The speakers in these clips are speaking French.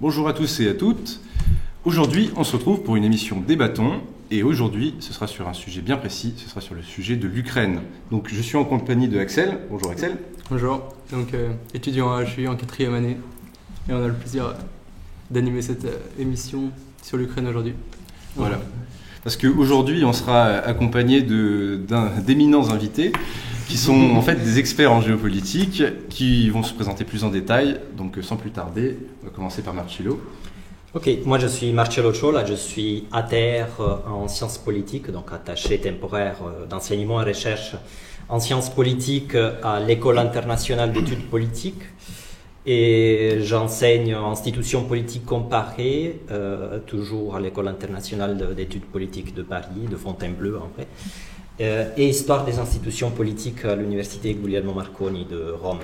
Bonjour à tous et à toutes. Aujourd'hui, on se retrouve pour une émission Débattons. Et aujourd'hui, ce sera sur un sujet bien précis, ce sera sur le sujet de l'Ukraine. Donc je suis en compagnie de Axel. Bonjour Axel. Bonjour, donc étudiant à HUI en 4e année. Et on a le plaisir d'animer cette émission sur l'Ukraine aujourd'hui. Voilà. Parce qu'aujourd'hui, on sera accompagné d'éminents invités qui sont en fait des experts en géopolitique qui vont se présenter plus en détail. Donc sans plus tarder, on va commencer par Marcello. Ok, moi je suis Marcello Ciola, je suis ATR en sciences politiques, donc attaché temporaire d'enseignement et recherche en sciences politiques à l'École internationale d'études politiques. Et j'enseigne en institutions politiques comparées, toujours à l'École internationale d'études politiques de Paris, de Fontainebleau en fait, et histoire des institutions politiques à l'Université Guglielmo Marconi de Rome.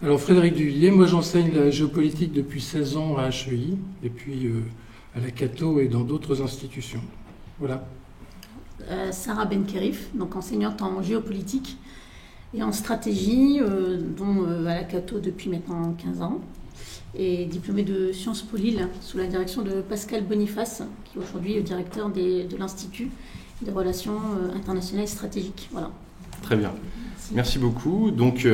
Alors Frédéric Duvillier, moi j'enseigne la géopolitique depuis 16 ans à HEI, et puis à la Cato et dans d'autres institutions. Voilà. Sarah Benkerif, donc enseignante en géopolitique et en stratégie, dont à la Cato depuis maintenant 15 ans, et diplômée de Sciences Po Lille sous la direction de Pascal Boniface, qui est aujourd'hui directeur de l'Institut des relations internationales et stratégiques. Voilà. Très bien. Merci beaucoup. Donc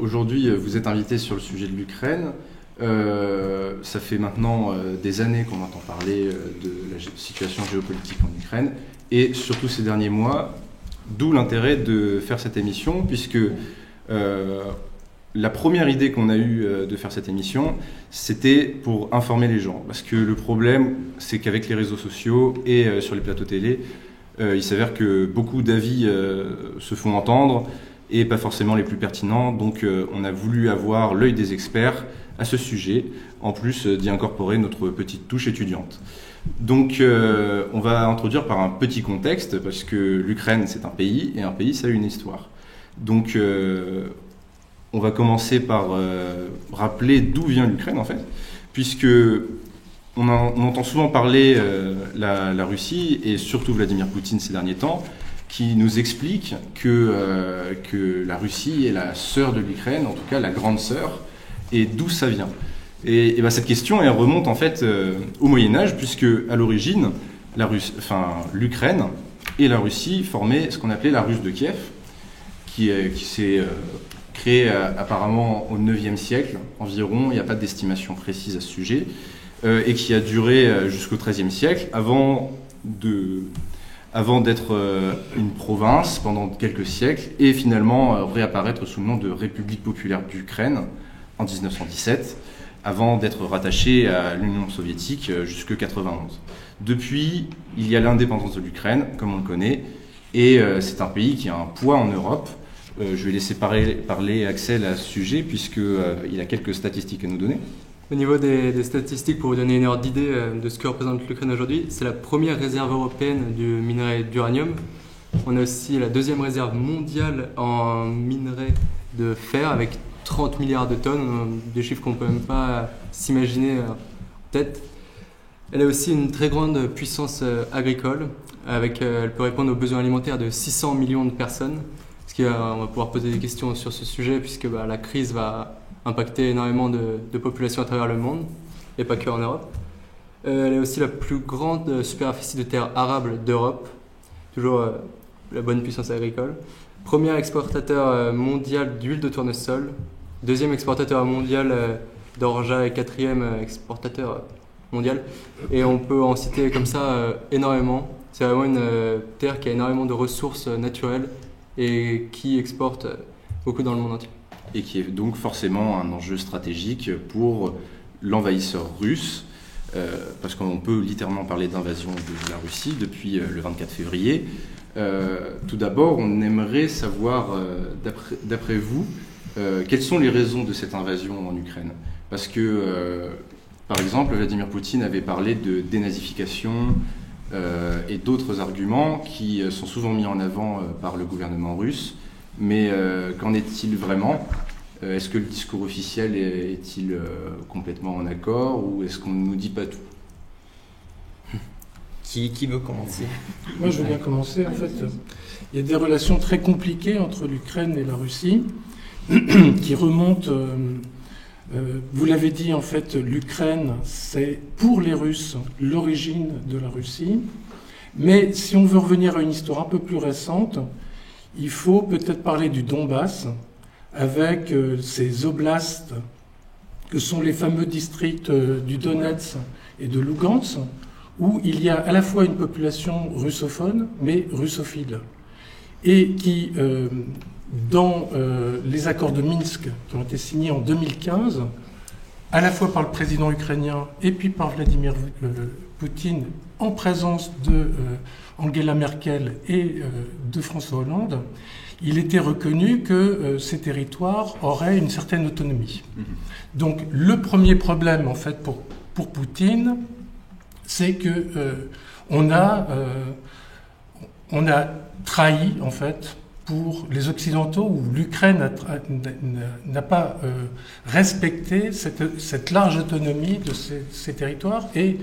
aujourd'hui, vous êtes invité sur le sujet de l'Ukraine. Ça fait maintenant des années qu'on entend parler de la situation géopolitique en Ukraine, et surtout ces derniers mois, d'où l'intérêt de faire cette émission, puisque la première idée qu'on a eue de faire cette émission, c'était pour informer les gens. Parce que le problème, c'est qu'avec les réseaux sociaux et sur les plateaux télé, il s'avère que beaucoup d'avis se font entendre, et pas forcément les plus pertinents. Donc on a voulu avoir l'œil des experts à ce sujet, en plus d'y incorporer notre petite touche étudiante. Donc on va introduire par un petit contexte, parce que l'Ukraine c'est un pays, et un pays ça a une histoire. Donc on va commencer par rappeler d'où vient l'Ukraine en fait, puisque on entend souvent parler la Russie, et surtout Vladimir Poutine ces derniers temps, qui nous explique que la Russie est la sœur de l'Ukraine, en tout cas la grande sœur, et d'où ça vient. Et ben cette question elle remonte en fait au Moyen-Âge, puisque à l'origine, l'Ukraine et la Russie formaient ce qu'on appelait la Russe de Kiev, qui s'est créée apparemment au IXe siècle environ, il n'y a pas d'estimation précise à ce sujet, et qui a duré jusqu'au XIIIe siècle, avant d'être une province pendant quelques siècles, et finalement réapparaître sous le nom de République populaire d'Ukraine en 1917, avant d'être rattachée à l'Union soviétique jusqu'en 1991. Depuis, il y a l'indépendance de l'Ukraine, comme on le connaît, et c'est un pays qui a un poids en Europe. Je vais laisser parler Axel à ce sujet, puisqu'il a quelques statistiques à nous donner. Au niveau des statistiques, pour vous donner une ordre d'idée de ce que représente l'Ukraine aujourd'hui, c'est la première réserve européenne du minerai d'uranium. On a aussi la deuxième réserve mondiale en minerai de fer, avec 30 milliards de tonnes, des chiffres qu'on ne peut même pas s'imaginer en tête. Elle a aussi une très grande puissance agricole, elle peut répondre aux besoins alimentaires de 600 millions de personnes. On va pouvoir poser des questions sur ce sujet, puisque la crise va impacter énormément de populations à travers le monde, et pas que en Europe. Elle est aussi la plus grande superficie de terres arables d'Europe, toujours la bonne puissance agricole. Premier exportateur mondial d'huile de tournesol, deuxième exportateur mondial d'orgeat et quatrième exportateur mondial. Et on peut en citer comme ça énormément. C'est vraiment une terre qui a énormément de ressources naturelles et qui exporte beaucoup dans le monde entier. Et qui est donc forcément un enjeu stratégique pour l'envahisseur russe, parce qu'on peut littéralement parler d'invasion de la Russie depuis le 24 février. Tout d'abord, on aimerait savoir, d'après vous, quelles sont les raisons de cette invasion en Ukraine? Parce que, par exemple, Vladimir Poutine avait parlé de dénazification et d'autres arguments qui sont souvent mis en avant par le gouvernement russe. Mais qu'en est-il vraiment? Est-ce que le discours officiel est-il complètement en accord, ou est-ce qu'on ne nous dit pas tout? Qui veut commencer? Moi, je veux bien commencer. En fait, il y a des relations très compliquées entre l'Ukraine et la Russie qui remontent. Vous l'avez dit, en fait, l'Ukraine, c'est pour les Russes l'origine de la Russie. Mais si on veut revenir à une histoire un peu plus récente, il faut peut-être parler du Donbass, avec ces oblasts que sont les fameux districts du Donetsk et de Lugansk, où il y a à la fois une population russophone, mais russophile, et qui, dans les accords de Minsk qui ont été signés en 2015, à la fois par le président ukrainien et puis par Vladimir Poutine, en présence de Angela Merkel et de François Hollande, il était reconnu que ces territoires auraient une certaine autonomie. Donc le premier problème, en fait, pour Poutine, c'est que on a trahi, en fait, pour les Occidentaux, où l'Ukraine n'a pas respecté cette large autonomie de ces territoires. Et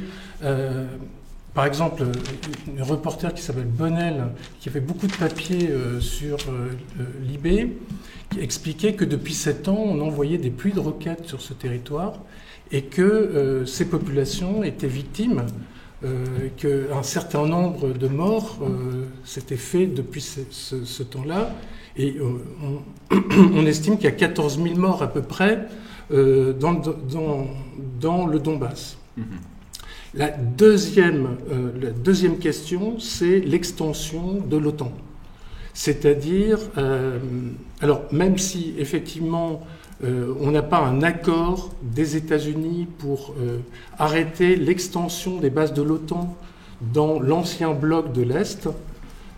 par exemple, un reporter qui s'appelle Bonnel, qui a fait beaucoup de papiers sur Libé, qui expliquait que depuis 7 ans, on envoyait des pluies de roquettes sur ce territoire et que ces populations étaient victimes, qu'un certain nombre de morts s'étaient faits depuis ce temps-là. Et on estime qu'il y a 14 000 morts à peu près dans le Donbass. La deuxième question, c'est l'extension de l'OTAN. C'est-à-dire, alors même si effectivement on n'a pas un accord des États-Unis pour arrêter l'extension des bases de l'OTAN dans l'ancien bloc de l'Est,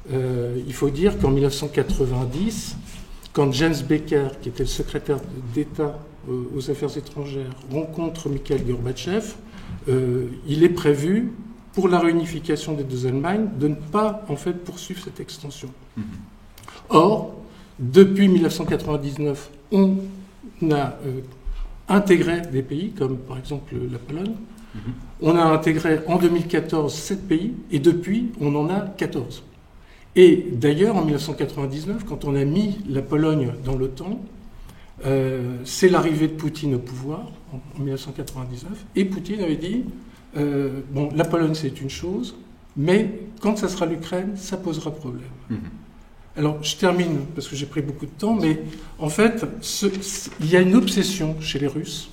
il faut dire qu'en 1990, quand James Baker, qui était le secrétaire d'État aux Affaires étrangères, rencontre Mikhail Gorbatchev, il est prévu, pour la réunification des deux Allemagnes, de ne pas en fait poursuivre cette extension. Or, depuis 1999, on a intégré des pays, comme par exemple la Pologne. On a intégré en 2014 7 pays, et depuis, on en a 14. Et d'ailleurs, en 1999, quand on a mis la Pologne dans l'OTAN, c'est l'arrivée de Poutine au pouvoir, en 1999, et Poutine avait dit bon, la Pologne c'est une chose, mais quand ça sera l'Ukraine, ça posera problème. Alors, je termine, parce que j'ai pris beaucoup de temps, mais en fait, il y a une obsession chez les Russes,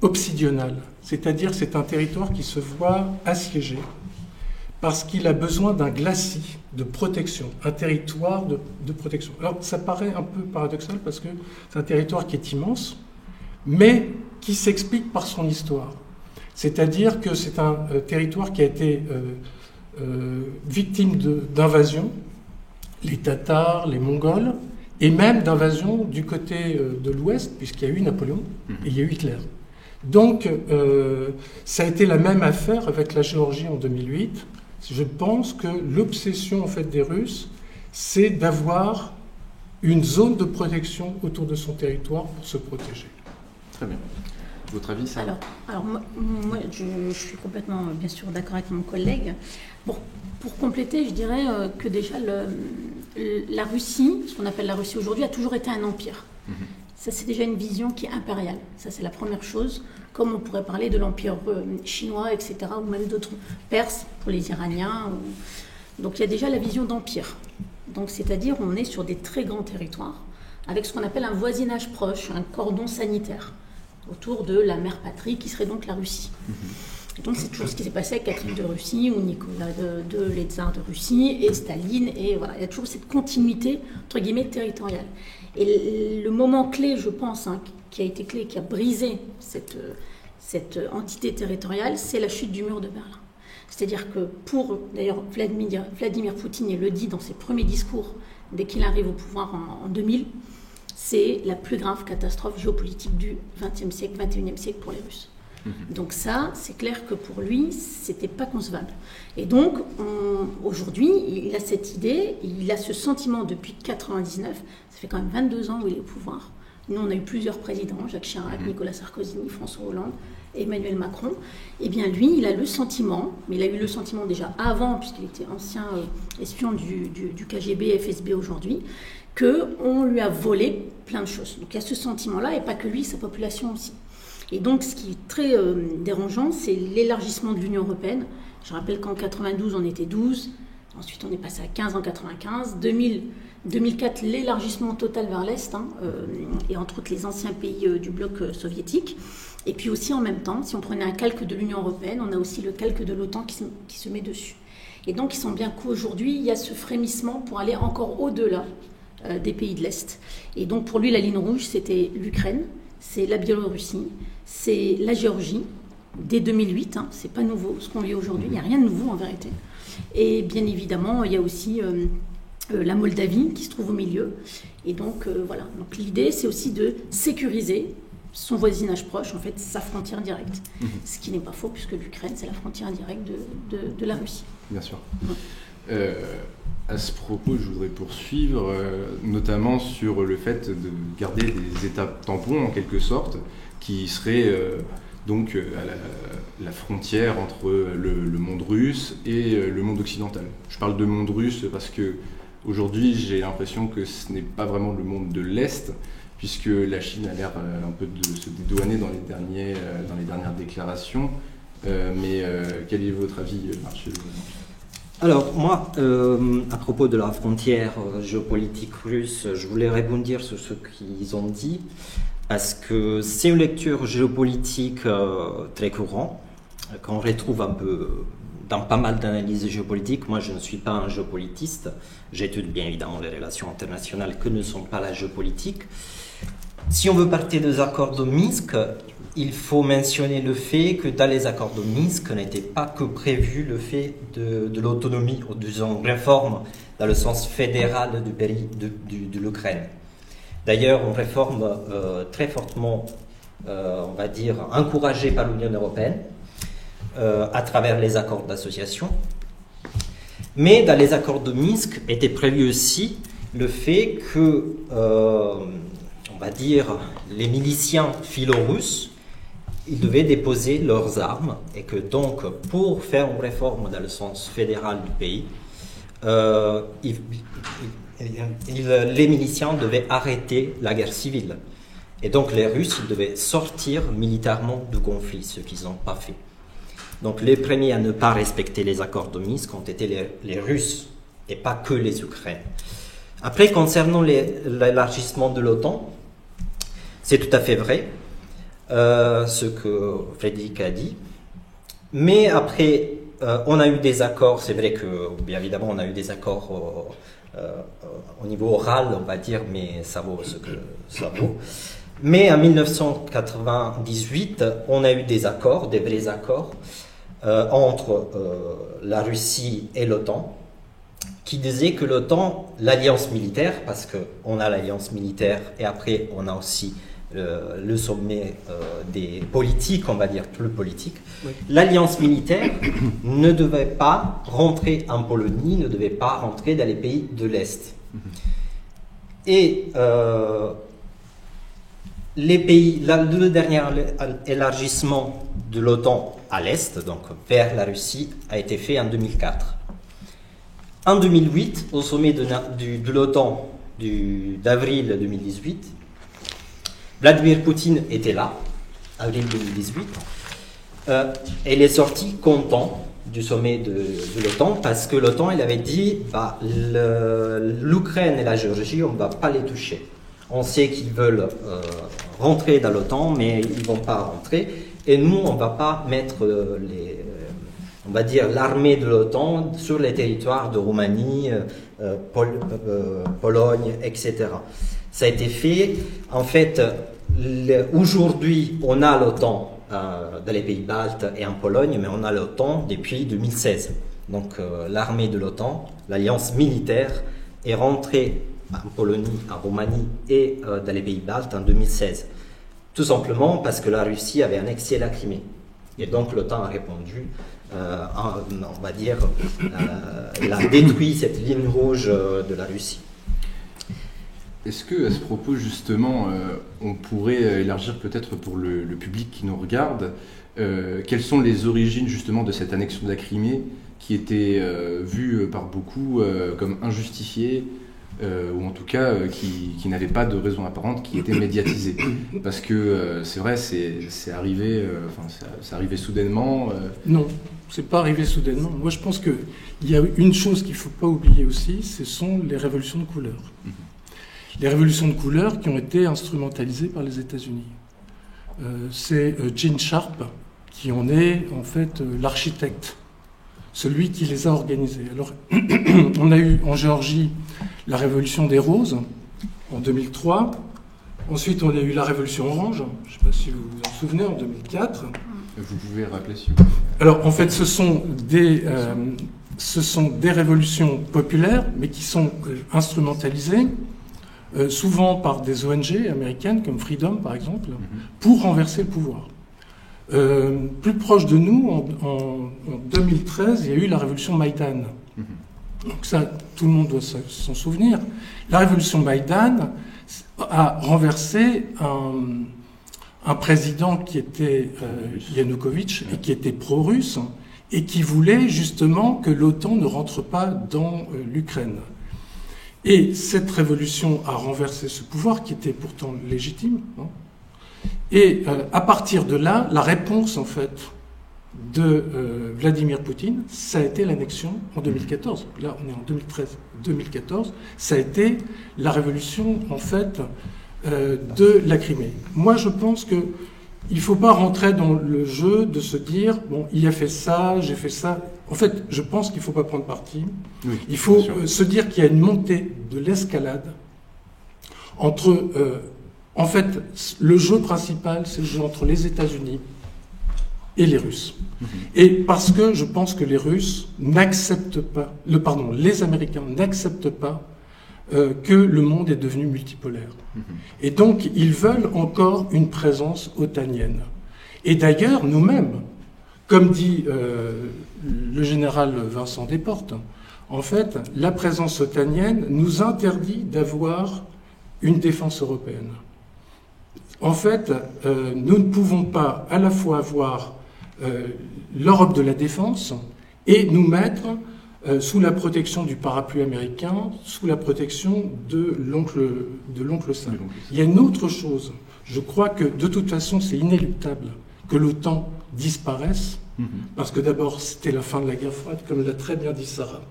obsidionale, c'est-à-dire c'est un territoire qui se voit assiégé, parce qu'il a besoin d'un glacis de protection, un territoire de protection. Alors, ça paraît un peu paradoxal, parce que c'est un territoire qui est immense, mais qui s'explique par son histoire. C'est-à-dire que c'est un territoire qui a été victime d'invasions, les Tatars, les Mongols, et même d'invasions du côté de l'Ouest, puisqu'il y a eu Napoléon et il y a eu Hitler. Donc, ça a été la même affaire avec la Géorgie en 2008. Je pense que l'obsession en fait, des Russes, c'est d'avoir une zone de protection autour de son territoire pour se protéger. Très bien. Votre avis, ça? Alors moi, je suis complètement, bien sûr, d'accord avec mon collègue. Bon, pour compléter, je dirais que déjà, la Russie, ce qu'on appelle la Russie aujourd'hui, a toujours été un empire. Ça, c'est déjà une vision qui est impériale. Ça, c'est la première chose. Comme on pourrait parler de l'empire chinois, etc., ou même d'autres Perses, pour les Iraniens. Donc, il y a déjà la vision d'empire. Donc, c'est-à-dire, on est sur des très grands territoires, avec ce qu'on appelle un voisinage proche, un cordon sanitaire, autour de la mère patrie, qui serait donc la Russie. Et donc, c'est toujours ce qui s'est passé avec Catherine de Russie, ou Nicolas les tsars de Russie, et Staline, et voilà, il y a toujours cette continuité, entre guillemets, territoriale. Et le moment clé, je pense, qui a été clé, qui a brisé cette entité territoriale, c'est la chute du mur de Berlin. C'est-à-dire que d'ailleurs, Vladimir Poutine il le dit dans ses premiers discours, dès qu'il arrive au pouvoir en 2000, c'est la plus grave catastrophe géopolitique du XXe siècle, XXIe siècle pour les Russes. Donc ça, c'est clair que pour lui, c'était pas concevable. Et donc, aujourd'hui, il a cette idée, il a ce sentiment depuis 1999, ça fait quand même 22 ans où il est au pouvoir. Nous, on a eu plusieurs présidents, Jacques Chirac, Nicolas Sarkozy, François Hollande, Emmanuel Macron, eh bien lui, il a le sentiment, mais il a eu le sentiment déjà avant, puisqu'il était ancien espion du KGB, FSB aujourd'hui, qu'on lui a volé plein de choses. Donc il y a ce sentiment-là, et pas que lui, sa population aussi. Et donc ce qui est très dérangeant, c'est l'élargissement de l'Union européenne. Je rappelle qu'en 92, on était 12, ensuite on est passé à 15 en 95, 2004, l'élargissement total vers l'Est, et entre autres les anciens pays du bloc soviétique. Et puis aussi en même temps, si on prenait un calque de l'Union européenne, on a aussi le calque de l'OTAN qui se met dessus. Et donc, il semble bien qu'aujourd'hui, il y a ce frémissement pour aller encore au-delà des pays de l'Est. Et donc, pour lui, la ligne rouge, c'était l'Ukraine, c'est la Biélorussie, c'est la Géorgie, dès 2008. C'est pas nouveau ce qu'on vit aujourd'hui, il n'y a rien de nouveau en vérité. Et bien évidemment, il y a aussi la Moldavie qui se trouve au milieu. Et donc, voilà. Donc, l'idée, c'est aussi de sécuriser son voisinage proche, en fait, sa frontière directe. Ce qui n'est pas faux, puisque l'Ukraine, c'est la frontière directe de la Russie. Bien sûr. À ce propos, je voudrais poursuivre, notamment sur le fait de garder des étapes tampons, en quelque sorte, qui seraient donc à la frontière entre le monde russe et le monde occidental. Je parle de monde russe parce que aujourd'hui, j'ai l'impression que ce n'est pas vraiment le monde de l'Est, puisque la Chine a l'air un peu de se dédouaner dans les dernières déclarations. Mais quel est votre avis, Marcel ? Alors moi, à propos de la frontière géopolitique russe, je voulais rebondir sur ce qu'ils ont dit, parce que c'est une lecture géopolitique très courante, qu'on retrouve un peu dans pas mal d'analyses géopolitiques. Moi, je ne suis pas un géopolitiste, j'étudie bien évidemment les relations internationales que ne sont pas la géopolitique. Si on veut partir des accords de Minsk, il faut mentionner le fait que dans les accords de Minsk n'était pas que prévu le fait de l'autonomie, ou disons réforme dans le sens fédéral du pays de l'Ukraine. D'ailleurs, une réforme très fortement, on va dire, encouragée par l'Union européenne à travers les accords d'association. Mais dans les accords de Minsk était prévu aussi le fait que on va dire, les miliciens philo-russes, ils devaient déposer leurs armes et que donc, pour faire une réforme dans le sens fédéral du pays, les miliciens devaient arrêter la guerre civile. Et donc, les Russes, ils devaient sortir militairement du conflit, ce qu'ils n'ont pas fait. Donc, les premiers à ne pas respecter les accords de Minsk ont été les Russes et pas que les Ukrainiens. Après, concernant l'élargissement de l'OTAN, c'est tout à fait vrai, ce que Frédéric a dit. Mais après, on a eu des accords, c'est vrai que, bien évidemment, on a eu des accords au niveau oral, on va dire, mais ça vaut ce que ça vaut. Mais en 1998, on a eu des accords, des vrais accords, entre la Russie et l'OTAN, qui disait que l'OTAN, l'alliance militaire, parce qu'on a l'alliance militaire et après on a aussi le sommet des politiques, on va dire plus politique, oui. L'alliance militaire ne devait pas rentrer en Pologne, ne devait pas rentrer dans les pays de l'Est. Et les pays, le dernier élargissement de l'OTAN à l'Est, donc vers la Russie, a été fait en 2004. En 2008, au sommet de l'OTAN d'avril 2018, Vladimir Poutine était là, avril 2018, et il est sorti content du sommet de l'OTAN parce que l'OTAN, il avait dit l'Ukraine et la Géorgie, on ne va pas les toucher. On sait qu'ils veulent rentrer dans l'OTAN, mais ils ne vont pas rentrer. Et nous, on ne va pas mettre on va dire l'armée de l'OTAN sur les territoires de Roumanie, Pologne, etc. Ça a été fait. En fait, aujourd'hui, on a l'OTAN dans les pays baltes et en Pologne, mais on a l'OTAN depuis 2016. Donc l'armée de l'OTAN, l'alliance militaire, est rentrée en Pologne, en Roumanie et dans les pays baltes en 2016. Tout simplement parce que la Russie avait annexé la Crimée. Et donc l'OTAN a répondu, on va dire, elle a détruit cette ligne rouge de la Russie. Est-ce que, à ce propos, justement, on pourrait élargir peut-être pour le public qui nous regarde quelles sont les origines justement de cette annexion de la Crimée qui était vue par beaucoup comme injustifiée, ou en tout cas qui n'avait pas de raison apparente, qui était médiatisée. Parce que c'est vrai, c'est arrivé, c'est arrivé soudainement. Non, c'est pas arrivé soudainement. Moi, je pense qu'il y a une chose qu'il ne faut pas oublier aussi, ce sont les révolutions de couleur. Les révolutions de couleur qui ont été instrumentalisées par les États-Unis. C'est Gene Sharp qui en est en fait l'architecte, celui qui les a organisées. Alors, on a eu en Géorgie la révolution des roses en 2003. Ensuite, on a eu la révolution orange, je ne sais pas si vous vous en souvenez, en 2004. Vous pouvez rappeler si vous voulez. Alors, en fait, ce sont des révolutions populaires, mais qui sont instrumentalisées, souvent par des ONG américaines, comme Freedom, par exemple, pour renverser le pouvoir. Plus proche de nous, en 2013, il y a eu la révolution Maïdan. Donc ça, tout le monde doit s'en souvenir. La révolution Maïdan a renversé un président qui était Yanukovych et qui était pro-russe et qui voulait justement que l'OTAN ne rentre pas dans l'Ukraine. Et cette révolution a renversé ce pouvoir qui était pourtant légitime. Hein. Et à partir de là, la réponse en fait de Vladimir Poutine, ça a été l'annexion en 2014. Là, on est en 2013-2014. Ça a été la révolution en fait de la Crimée. Moi, je pense que il ne faut pas rentrer dans le jeu de se dire bon, il a fait ça, j'ai fait ça. En fait, je pense qu'il ne faut pas prendre parti. Oui, il faut se dire qu'il y a une montée de l'escalade entre. En fait, le jeu principal, c'est le jeu entre les États-Unis et les Russes. Et parce que je pense que les Russes n'acceptent pas, les Américains n'acceptent pas que le monde est devenu multipolaire. Et donc, ils veulent encore une présence otanienne. Et d'ailleurs, nous-mêmes, comme dit le général Vincent Desportes, en fait, la présence otanienne nous interdit d'avoir une défense européenne. En fait, nous ne pouvons pas à la fois avoir l'Europe de la défense et nous mettre sous la protection du parapluie américain, sous la protection de l'oncle Sam. Il y a une autre chose. Je crois que de toute façon, c'est inéluctable que l'OTAN disparaisse, parce que d'abord, c'était la fin de la guerre froide, comme l'a très bien dit Sarah.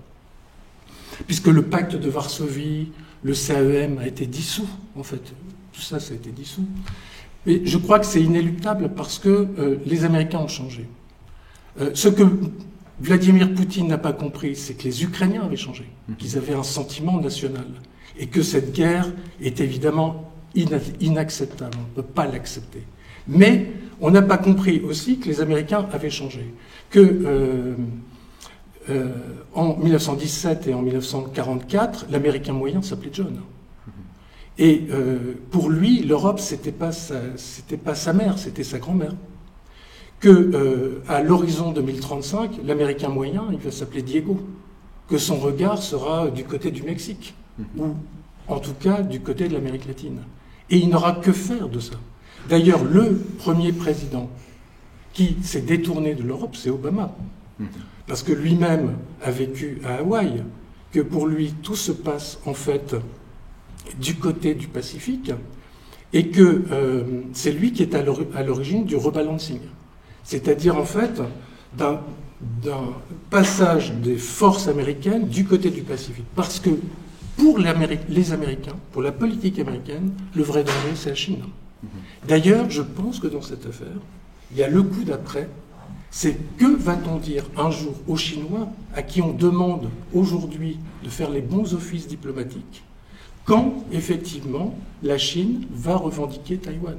Puisque le pacte de Varsovie, le CEM a été dissous, en fait. Tout ça, ça a été dissous. Mais je crois que c'est inéluctable parce que les Américains ont changé. Ce que Vladimir Poutine n'a pas compris, c'est que les Ukrainiens avaient changé, qu'ils avaient un sentiment national, et que cette guerre est évidemment inacceptable. On ne peut pas l'accepter. Mais on n'a pas compris aussi que les Américains avaient changé. Que en 1917 et en 1944, l'Américain moyen s'appelait John. Et pour lui, l'Europe, c'était pas sa mère, c'était sa grand-mère. Que à l'horizon 2035, l'Américain moyen, il va s'appeler Diego. Que son regard sera du côté du Mexique, ou en tout cas du côté de l'Amérique latine. Et il n'aura que faire de ça. D'ailleurs, le premier président qui s'est détourné de l'Europe, c'est Obama. Parce que lui-même a vécu à Hawaï, que pour lui, tout se passe en fait du côté du Pacifique, et que c'est lui qui est à l'origine du rebalancing. C'est-à-dire, en fait, d'un passage des forces américaines du côté du Pacifique. Parce que pour les Américains, pour la politique américaine, le vrai danger, c'est la Chine. D'ailleurs, je pense que dans cette affaire, il y a le coup d'après, c'est que va-t-on dire un jour aux Chinois, à qui on demande aujourd'hui de faire les bons offices diplomatiques, quand, effectivement, la Chine va revendiquer Taïwan.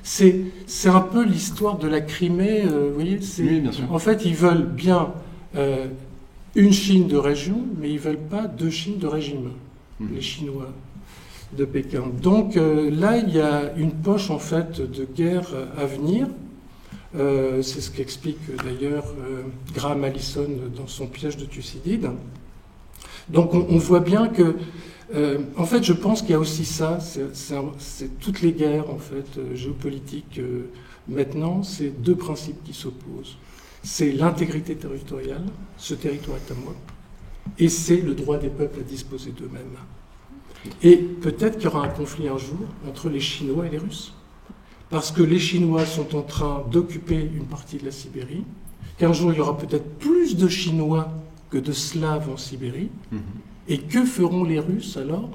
C'est un peu l'histoire de la Crimée, vous voyez, oui, bien sûr. En fait, ils veulent bien une Chine de région, mais ils ne veulent pas deux Chines de régime, les Chinois de Pékin. Donc là, il y a une poche, en fait, de guerre à venir. C'est ce qu'explique d'ailleurs Graham Allison dans son piège de Thucydide. Donc on voit bien que En fait, je pense qu'il y a aussi ça, c'est toutes les guerres en fait, géopolitiques. Maintenant, c'est deux principes qui s'opposent. C'est l'intégrité territoriale, ce territoire est à moi, et c'est le droit des peuples à disposer d'eux-mêmes. Et peut-être qu'il y aura un conflit un jour entre les Chinois et les Russes. Parce que les Chinois sont en train d'occuper une partie de la Sibérie, qu'un jour il y aura peut-être plus de Chinois que de Slaves en Sibérie, et que feront les Russes alors?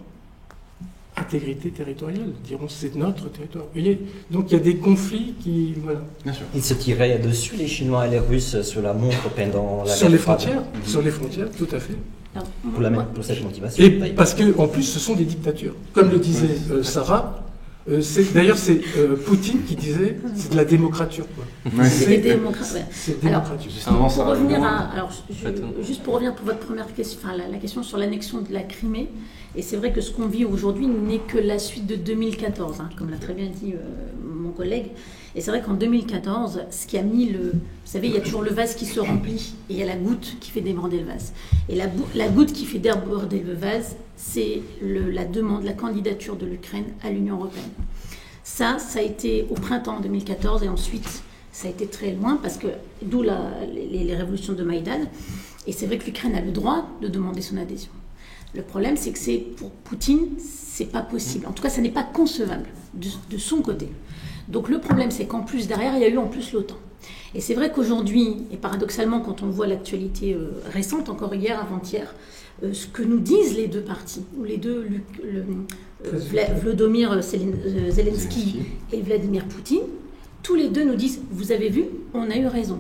Intégrité territoriale, diront c'est notre territoire. Vous voyez, donc il y a des conflits qui... Voilà. Bien sûr. Ils se tiraient dessus, les Chinois et les Russes, sur la montre pendant la Sur guerre les froide. frontières, sur les frontières, tout à fait. Alors, Pour cette motivation. Et parce qu'en plus, ce sont des dictatures. Comme le disait Sarah, d'ailleurs, c'est Poutine qui disait c'est de la démocrature. Ouais. c'est des démocrates. Ouais. C'est Alors, démocrature. Justement, pour revenir ça, à, alors, juste pour revenir pour votre première question, enfin, la question sur l'annexion de la Crimée, et c'est vrai que ce qu'on vit aujourd'hui n'est que la suite de 2014, hein, comme l'a très bien dit mon collègue. Et c'est vrai qu'en 2014, ce qui a mis le... Vous savez, il y a toujours le vase qui se remplit et il y a la goutte qui fait déborder le vase. Et la goutte qui fait déborder le vase, c'est la demande, la candidature de l'Ukraine à l'Union européenne. Ça a été au printemps 2014 et ensuite, ça a été très loin parce que, d'où les révolutions de Maïdan. Et c'est vrai que l'Ukraine a le droit de demander son adhésion. Le problème, c'est que pour Poutine, c'est pas possible. En tout cas, ça n'est pas concevable de son côté. Donc le problème, c'est qu'en plus, derrière, il y a eu en plus l'OTAN. Et c'est vrai qu'aujourd'hui, et paradoxalement, quand on voit l'actualité récente, encore hier, avant-hier, ce que nous disent les deux partis, ou les deux, Volodymyr Zelensky et Vladimir Poutine, tous les deux nous disent, vous avez vu, on a eu raison.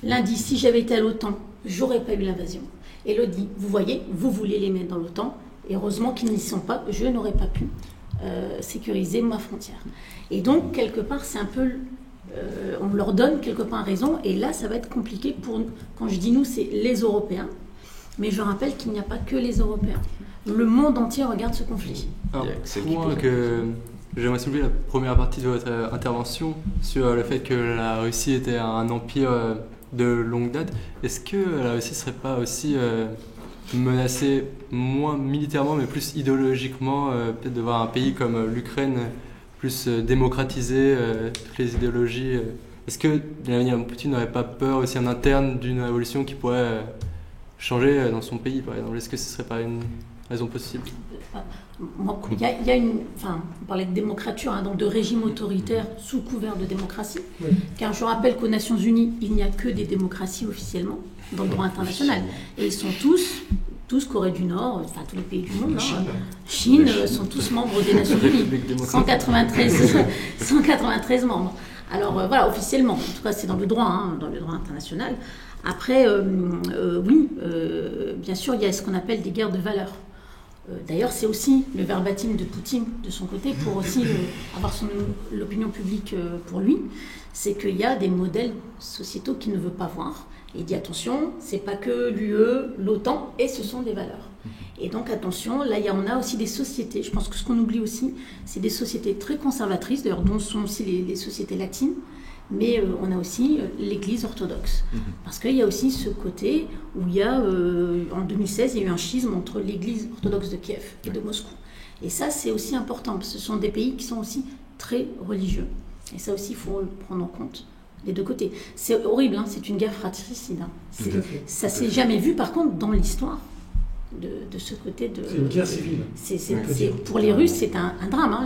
L'un dit, si j'avais été à l'OTAN, j'aurais pas eu l'invasion. Et l'autre dit, vous voyez, vous voulez les mettre dans l'OTAN, et heureusement qu'ils n'y sont pas, je n'aurais pas pu sécuriser ma frontière. Et donc, quelque part, c'est un peu... on leur donne quelque part raison, et là, ça va être compliqué pour... Quand je dis nous, c'est les Européens, mais je rappelle qu'il n'y a pas que les Européens. Le monde entier regarde ce conflit. Un point que j'aimerais soulever la première partie de votre intervention sur le fait que la Russie était un empire de longue date. Est-ce que la Russie ne serait pas aussi menacée, moins militairement, mais plus idéologiquement, peut-être de voir un pays comme l'Ukraine plus démocratiser toutes les idéologies? Est-ce que Vladimir Poutine n'aurait pas peur aussi en interne d'une révolution qui pourrait changer dans son pays, par exemple? Est-ce que ce ne serait pas une raison possible? Il y a une... Enfin, on parlait de démocrature, hein, donc de régime autoritaire sous couvert de démocratie. Oui. Car je rappelle qu'aux Nations Unies, il n'y a que des démocraties officiellement dans le droit international. Et ils sont tous Corée du Nord, enfin tous les pays du monde, Chine sont tous membres des Nations Unies. 193 membres. Alors voilà, officiellement, en tout cas c'est dans le droit international. Après, oui, bien sûr, il y a ce qu'on appelle des guerres de valeurs. D'ailleurs, c'est aussi le verbatim de Poutine, de son côté, pour aussi avoir l'opinion publique pour lui, c'est qu'il y a des modèles sociétaux qu'il ne veut pas voir. Et il dit attention, c'est pas que l'UE, l'OTAN, et ce sont des valeurs. Et donc attention, là on a aussi des sociétés, je pense que ce qu'on oublie aussi, c'est des sociétés très conservatrices, d'ailleurs dont sont aussi les sociétés latines, mais on a aussi l'Église orthodoxe. Parce qu'il y a aussi ce côté où il y a, en 2016, il y a eu un schisme entre l'Église orthodoxe de Kiev et de Moscou. Et ça, c'est aussi important, parce que ce sont des pays qui sont aussi très religieux. Et ça aussi, il faut le prendre en compte. Des deux côtés. C'est horrible, hein, c'est une guerre fratricide. Hein. Ça s'est jamais vu, par contre, dans l'histoire de ce côté de... C'est une guerre civile. Pour les Russes, c'est un drame. Hein.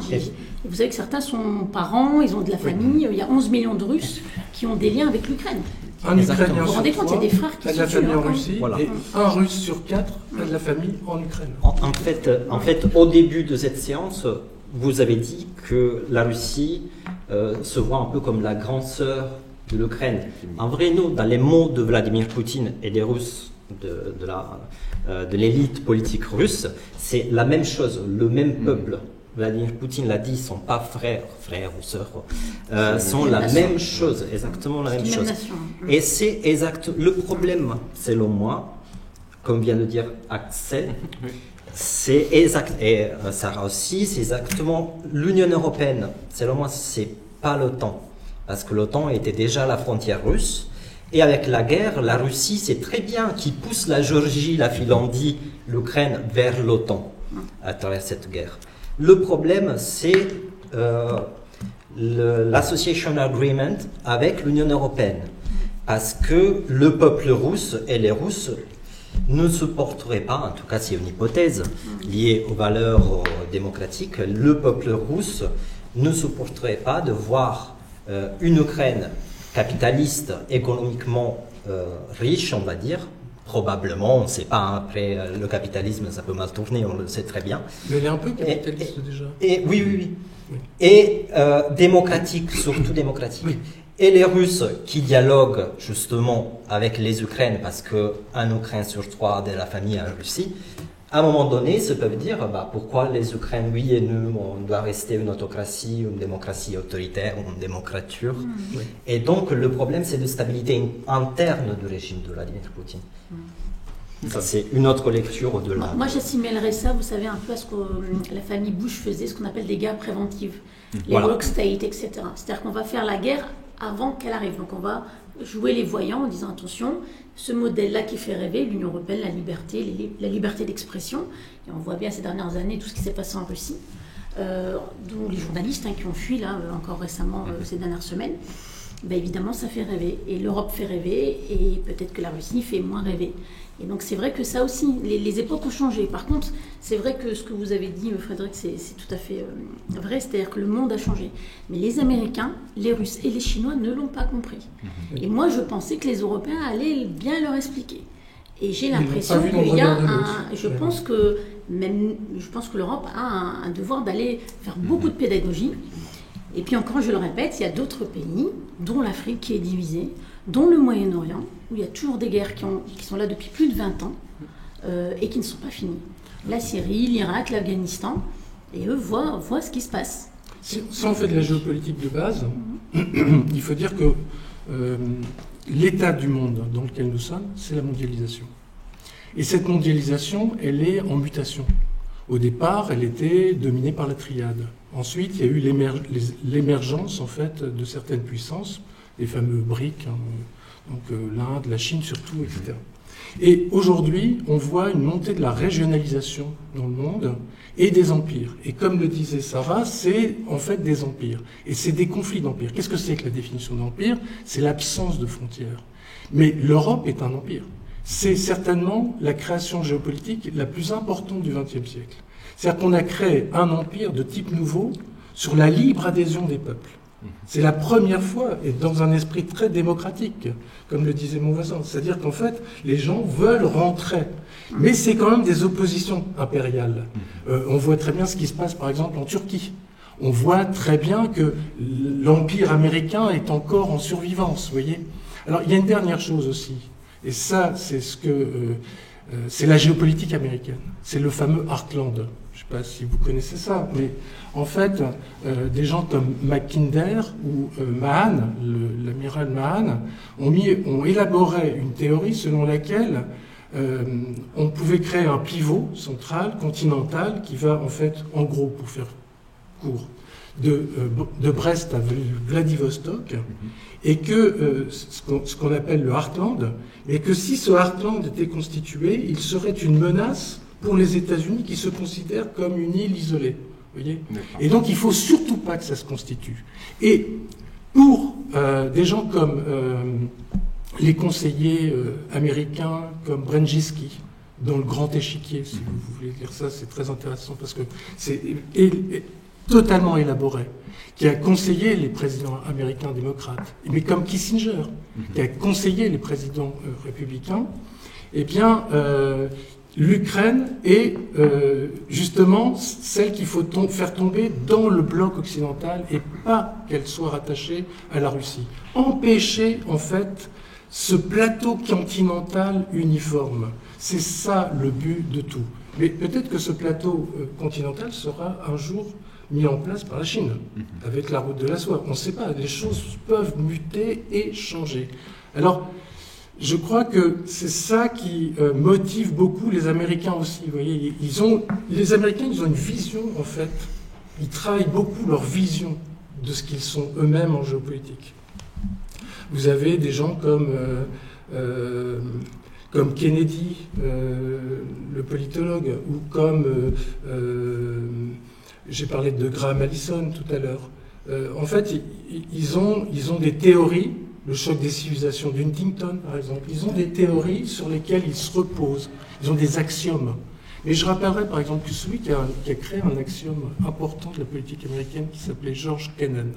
Vous savez que certains sont parents, ils ont de la famille. Il y a 11 millions de Russes qui ont des liens avec l'Ukraine. Un Ukrainien vous vous rendez compte, il y a des frères qui a de la famille en Russie, voilà. Et un Russe sur 4 a de la famille en Ukraine. En fait, au début de cette séance, vous avez dit que la Russie se voit un peu comme la grande sœur de l'Ukraine. En vrai, nous, dans les mots de Vladimir Poutine et des Russes, de l'élite politique russe, c'est la même chose, le même peuple. Vladimir Poutine l'a dit, ils ne sont pas frères ou sœurs, sont la même chose, exactement la même chose. Et c'est exact. Le problème, selon moi, comme vient de dire Axel, c'est exact, et Sarah aussi, c'est exactement l'Union européenne. Selon moi, c'est pas l'OTAN. Parce que l'OTAN était déjà à la frontière russe. Et avec la guerre, la Russie, c'est très bien qui pousse la Géorgie, la Finlandie, l'Ukraine vers l'OTAN. à travers cette guerre. Le problème, c'est l'Association Agreement avec l'Union européenne. Parce que le peuple russe et les Russes ne supporteraient pas, en tout cas c'est une hypothèse liée aux valeurs démocratiques, le peuple russe ne supporterait pas de voir une Ukraine capitaliste, économiquement riche, on va dire. Probablement, on ne sait pas, hein, après le capitalisme ça peut mal tourner, on le sait très bien. Mais elle est un peu capitaliste déjà. Oui. Et démocratique, surtout démocratique. Oui. Et les Russes qui dialoguent justement avec les Ukraines, parce qu'un Ukraine sur 3 de la famille en Russie, à un moment donné, se peuvent dire pourquoi les Ukraines, oui, et nous, on doit rester une autocratie, une démocratie autoritaire, une démocrature. Oui. Et donc, le problème, c'est de stabilité interne du régime de Vladimir Poutine. Ça, c'est une autre lecture au-delà. Moi, j'assimilerais ça, vous savez, un peu à ce que la famille Bush faisait, ce qu'on appelle des guerres préventives, les work states, etc. C'est-à-dire qu'on va faire la guerre avant qu'elle arrive. Donc, on va jouer les voyants en disant attention, ce modèle-là qui fait rêver, l'Union européenne, la liberté d'expression, et on voit bien ces dernières années tout ce qui s'est passé en Russie, dont les journalistes qui ont fui là encore récemment ces dernières semaines, évidemment ça fait rêver, et l'Europe fait rêver, et peut-être que la Russie fait moins rêver. Et donc c'est vrai que ça aussi, les époques ont changé. Par contre, c'est vrai que ce que vous avez dit, Frédéric, c'est tout à fait vrai, c'est-à-dire que le monde a changé. Mais les Américains, les Russes et les Chinois ne l'ont pas compris. Et moi, je pensais que les Européens allaient bien leur expliquer. Et j'ai l'impression qu'il y a je pense que l'Europe a un devoir d'aller faire beaucoup de pédagogie. Et puis encore, je le répète, il y a d'autres pays, dont l'Afrique qui est divisée, dont le Moyen-Orient, où il y a toujours des guerres qui sont là depuis plus de 20 ans et qui ne sont pas finies. La Syrie, l'Irak, l'Afghanistan, et eux voient ce qui se passe. Si on fait de la géopolitique de base, il faut dire que l'état du monde dans lequel nous sommes, c'est la mondialisation. Et cette mondialisation, elle est en mutation. Au départ, elle était dominée par la triade. Ensuite, il y a eu l'émergence en fait de certaines puissances, les fameux BRIC, donc l'Inde, la Chine surtout, etc. Et aujourd'hui, on voit une montée de la régionalisation dans le monde et des empires. Et comme le disait Sarah, c'est en fait des empires. Et c'est des conflits d'empires. Qu'est-ce que c'est que la définition d'empire? C'est l'absence de frontières. Mais l'Europe est un empire. C'est certainement la création géopolitique la plus importante du XXe siècle. C'est-à-dire qu'on a créé un empire de type nouveau sur la libre adhésion des peuples. C'est la première fois, et dans un esprit très démocratique, comme le disait mon voisin. C'est-à-dire qu'en fait, les gens veulent rentrer. Mais c'est quand même des oppositions impériales. On voit très bien ce qui se passe, par exemple, en Turquie. On voit très bien que l'Empire américain est encore en survivance, vous voyez. Alors, il y a une dernière chose aussi. Et ça, c'est c'est la géopolitique américaine. C'est le fameux Heartland. Je ne sais pas si vous connaissez ça, mais en fait, des gens comme Mackinder ou Mahan, l'amiral Mahan, ont élaboré une théorie selon laquelle on pouvait créer un pivot central, continental, qui va en fait, en gros, pour faire court, de Brest à Vladivostok, et que ce qu'on appelle le Heartland, et que si ce Heartland était constitué, il serait une menace pour les États-Unis qui se considèrent comme une île isolée. Vous voyez ? Et donc il ne faut surtout pas que ça se constitue. Et pour des gens comme les conseillers américains, comme Brzezinski, dans le grand échiquier, si vous voulez lire ça, c'est très intéressant parce que c'est totalement élaboré, qui a conseillé les présidents américains démocrates, mais comme Kissinger, qui a conseillé les présidents républicains, eh bien, l'Ukraine est justement celle qu'il faut faire tomber dans le bloc occidental et pas qu'elle soit rattachée à la Russie. Empêcher, en fait, ce plateau continental uniforme. C'est ça le but de tout. Mais peut-être que ce plateau continental sera un jour mis en place par la Chine, avec la route de la soie. On ne sait pas, les choses peuvent muter et changer. Alors, je crois que c'est ça qui motive beaucoup les Américains aussi. Vous voyez, les Américains, ils ont une vision, en fait. Ils travaillent beaucoup leur vision de ce qu'ils sont eux-mêmes en géopolitique. Vous avez des gens comme comme Kennedy, le politologue, ou comme j'ai parlé de Graham Allison tout à l'heure. En fait, ils ont des théories, le choc des civilisations d'Huntington par exemple, ils ont des théories sur lesquelles ils se reposent, ils ont des axiomes. Mais je rappellerai par exemple que celui qui a créé un axiome important de la politique américaine qui s'appelait George Kennan.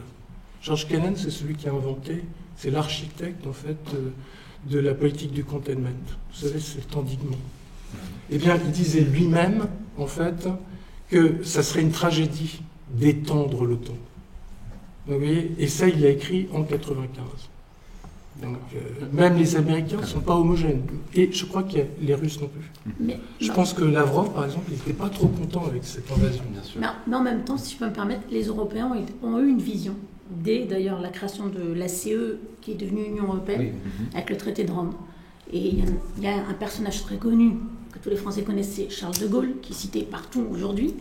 George Kennan, c'est celui qui a inventé, c'est l'architecte en fait de la politique du containment. Vous savez, c'est endiguement. Eh bien, il disait lui-même, en fait, que ça serait une tragédie d'étendre l'OTAN. Vous voyez, et ça, il l'a écrit en 1995. Donc, même les Américains ne sont pas homogènes. Et je crois que les Russes non plus. Je pense que Lavrov, par exemple, il n'était pas trop content avec cette invasion. Bien sûr. Mais en même temps, si je peux me permettre, les Européens ont eu une vision. Dès d'ailleurs la création de la CE, qui est devenue Union Européenne, avec le traité de Rome. Et il y a un personnage très connu que tous les Français connaissaient, Charles de Gaulle, qui est cité partout aujourd'hui.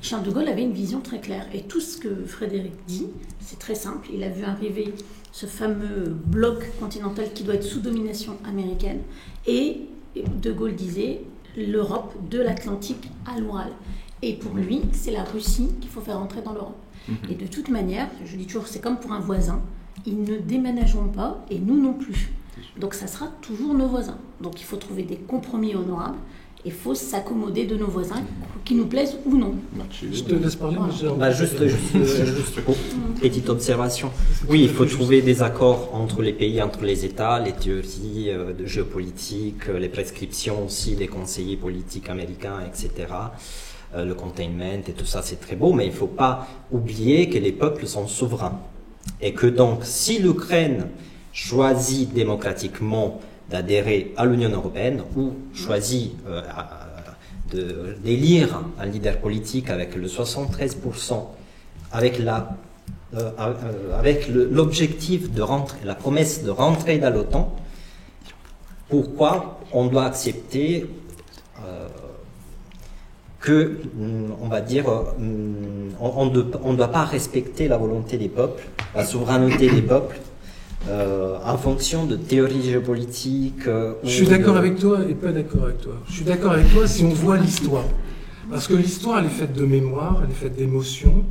Charles de Gaulle avait une vision très claire. Et tout ce que Frédéric dit, c'est très simple. Il a vu arriver ce fameux bloc continental qui doit être sous domination américaine. Et de Gaulle disait l'Europe de l'Atlantique à l'Oural. Et pour lui, c'est la Russie qu'il faut faire entrer dans l'Europe. Et de toute manière, je dis toujours, c'est comme pour un voisin, ils ne déménageront pas et nous non plus. Donc ça sera toujours nos voisins. Donc il faut trouver des compromis honorables. Il faut s'accommoder de nos voisins, qui nous plaisent ou non. Je te laisse parler, mais juste petite observation. Oui, il faut trouver des accords entre les pays, entre les États, les théories de géopolitique, les prescriptions aussi des conseillers politiques américains, etc. Le containment et tout ça, c'est très beau, mais il ne faut pas oublier que les peuples sont souverains. Et que donc, si l'Ukraine choisit démocratiquement d'adhérer à l'Union européenne ou choisit d'élire un leader politique avec le 73%, avec l'objectif de rentrer, la promesse de rentrer dans l'OTAN, pourquoi on doit accepter que, on va dire, on ne doit pas respecter la volonté des peuples, la souveraineté des peuples, en fonction de théories géopolitiques. Je suis d'accord avec toi et pas d'accord avec toi. Je suis d'accord avec toi si on voit l'histoire. Parce que l'histoire, elle est faite de mémoire, elle est faite d'émotions,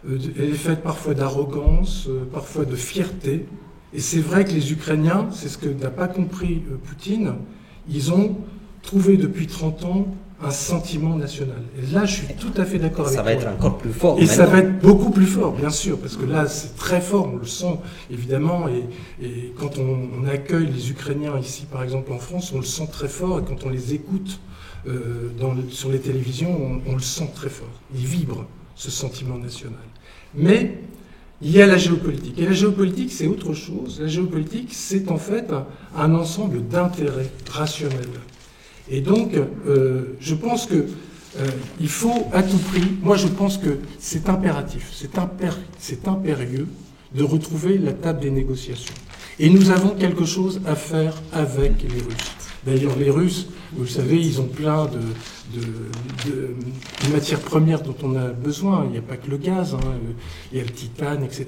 elle est faite parfois d'arrogance, parfois de fierté. Et c'est vrai que les Ukrainiens, c'est ce que n'a pas compris Poutine, ils ont trouvé depuis 30 ans un sentiment national. Et là, je suis tout à fait d'accord avec toi. Ça va être encore plus fort. Et ça va être beaucoup plus fort, bien sûr, parce que là, c'est très fort, on le sent, évidemment, et quand on accueille les Ukrainiens ici, par exemple, en France, on le sent très fort, et quand on les écoute sur les télévisions, on le sent très fort. Il vibre, ce sentiment national. Mais il y a la géopolitique. Et la géopolitique, c'est autre chose. La géopolitique, c'est en fait un ensemble d'intérêts rationnels. Et donc, je pense que il faut à tout prix, moi je pense que c'est impératif, c'est impérieux de retrouver la table des négociations. Et nous avons quelque chose à faire avec les Russes. D'ailleurs, les Russes, vous le savez, ils ont plein de matières premières dont on a besoin. Il n'y a pas que le gaz, il y a le titane, etc.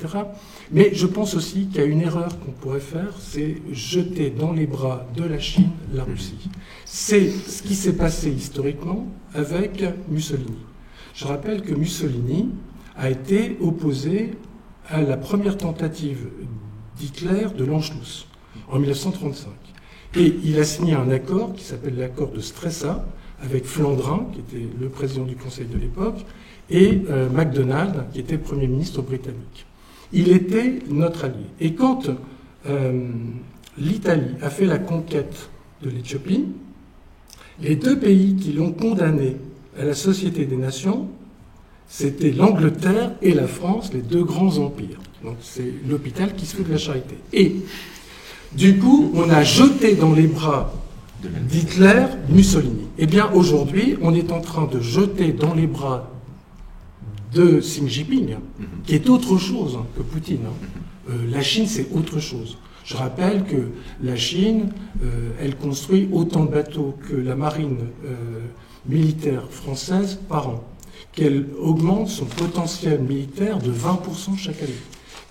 Mais je pense aussi qu'il y a une erreur qu'on pourrait faire, c'est jeter dans les bras de la Chine la Russie. C'est ce qui s'est passé historiquement avec Mussolini. Je rappelle que Mussolini a été opposé à la première tentative d'Hitler de l'Anschluss en 1935. Et il a signé un accord qui s'appelle l'accord de Stresa avec Flandrin, qui était le président du Conseil de l'époque, et MacDonald, qui était Premier ministre britannique. Il était notre allié. Et quand l'Italie a fait la conquête de l'Éthiopie, les deux pays qui l'ont condamné à la Société des Nations, c'était l'Angleterre et la France, les deux grands empires. Donc c'est l'hôpital qui se fait de la charité. Et du coup, on a jeté dans les bras d'Hitler Mussolini. Eh bien, aujourd'hui, on est en train de jeter dans les bras de Xi Jinping, qui est autre chose que Poutine. La Chine, c'est autre chose. Je rappelle que la Chine, elle construit autant de bateaux que la marine militaire française par an, qu'elle augmente son potentiel militaire de 20% chaque année,